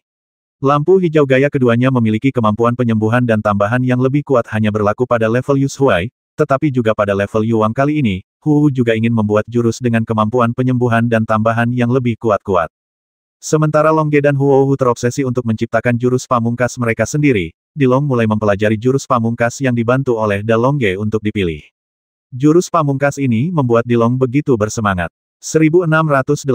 Lampu hijau gaya keduanya memiliki kemampuan penyembuhan dan tambahan yang lebih kuat hanya berlaku pada level Yu Shuai, tetapi juga pada level Yu Wang kali ini, Huowu juga ingin membuat jurus dengan kemampuan penyembuhan dan tambahan yang lebih kuat-kuat. Sementara Long Ge dan Huowu terobsesi untuk menciptakan jurus pamungkas mereka sendiri, Dilong mulai mempelajari jurus pamungkas yang dibantu oleh Da Long Ge untuk dipilih. Jurus pamungkas ini membuat Dilong begitu bersemangat. 1685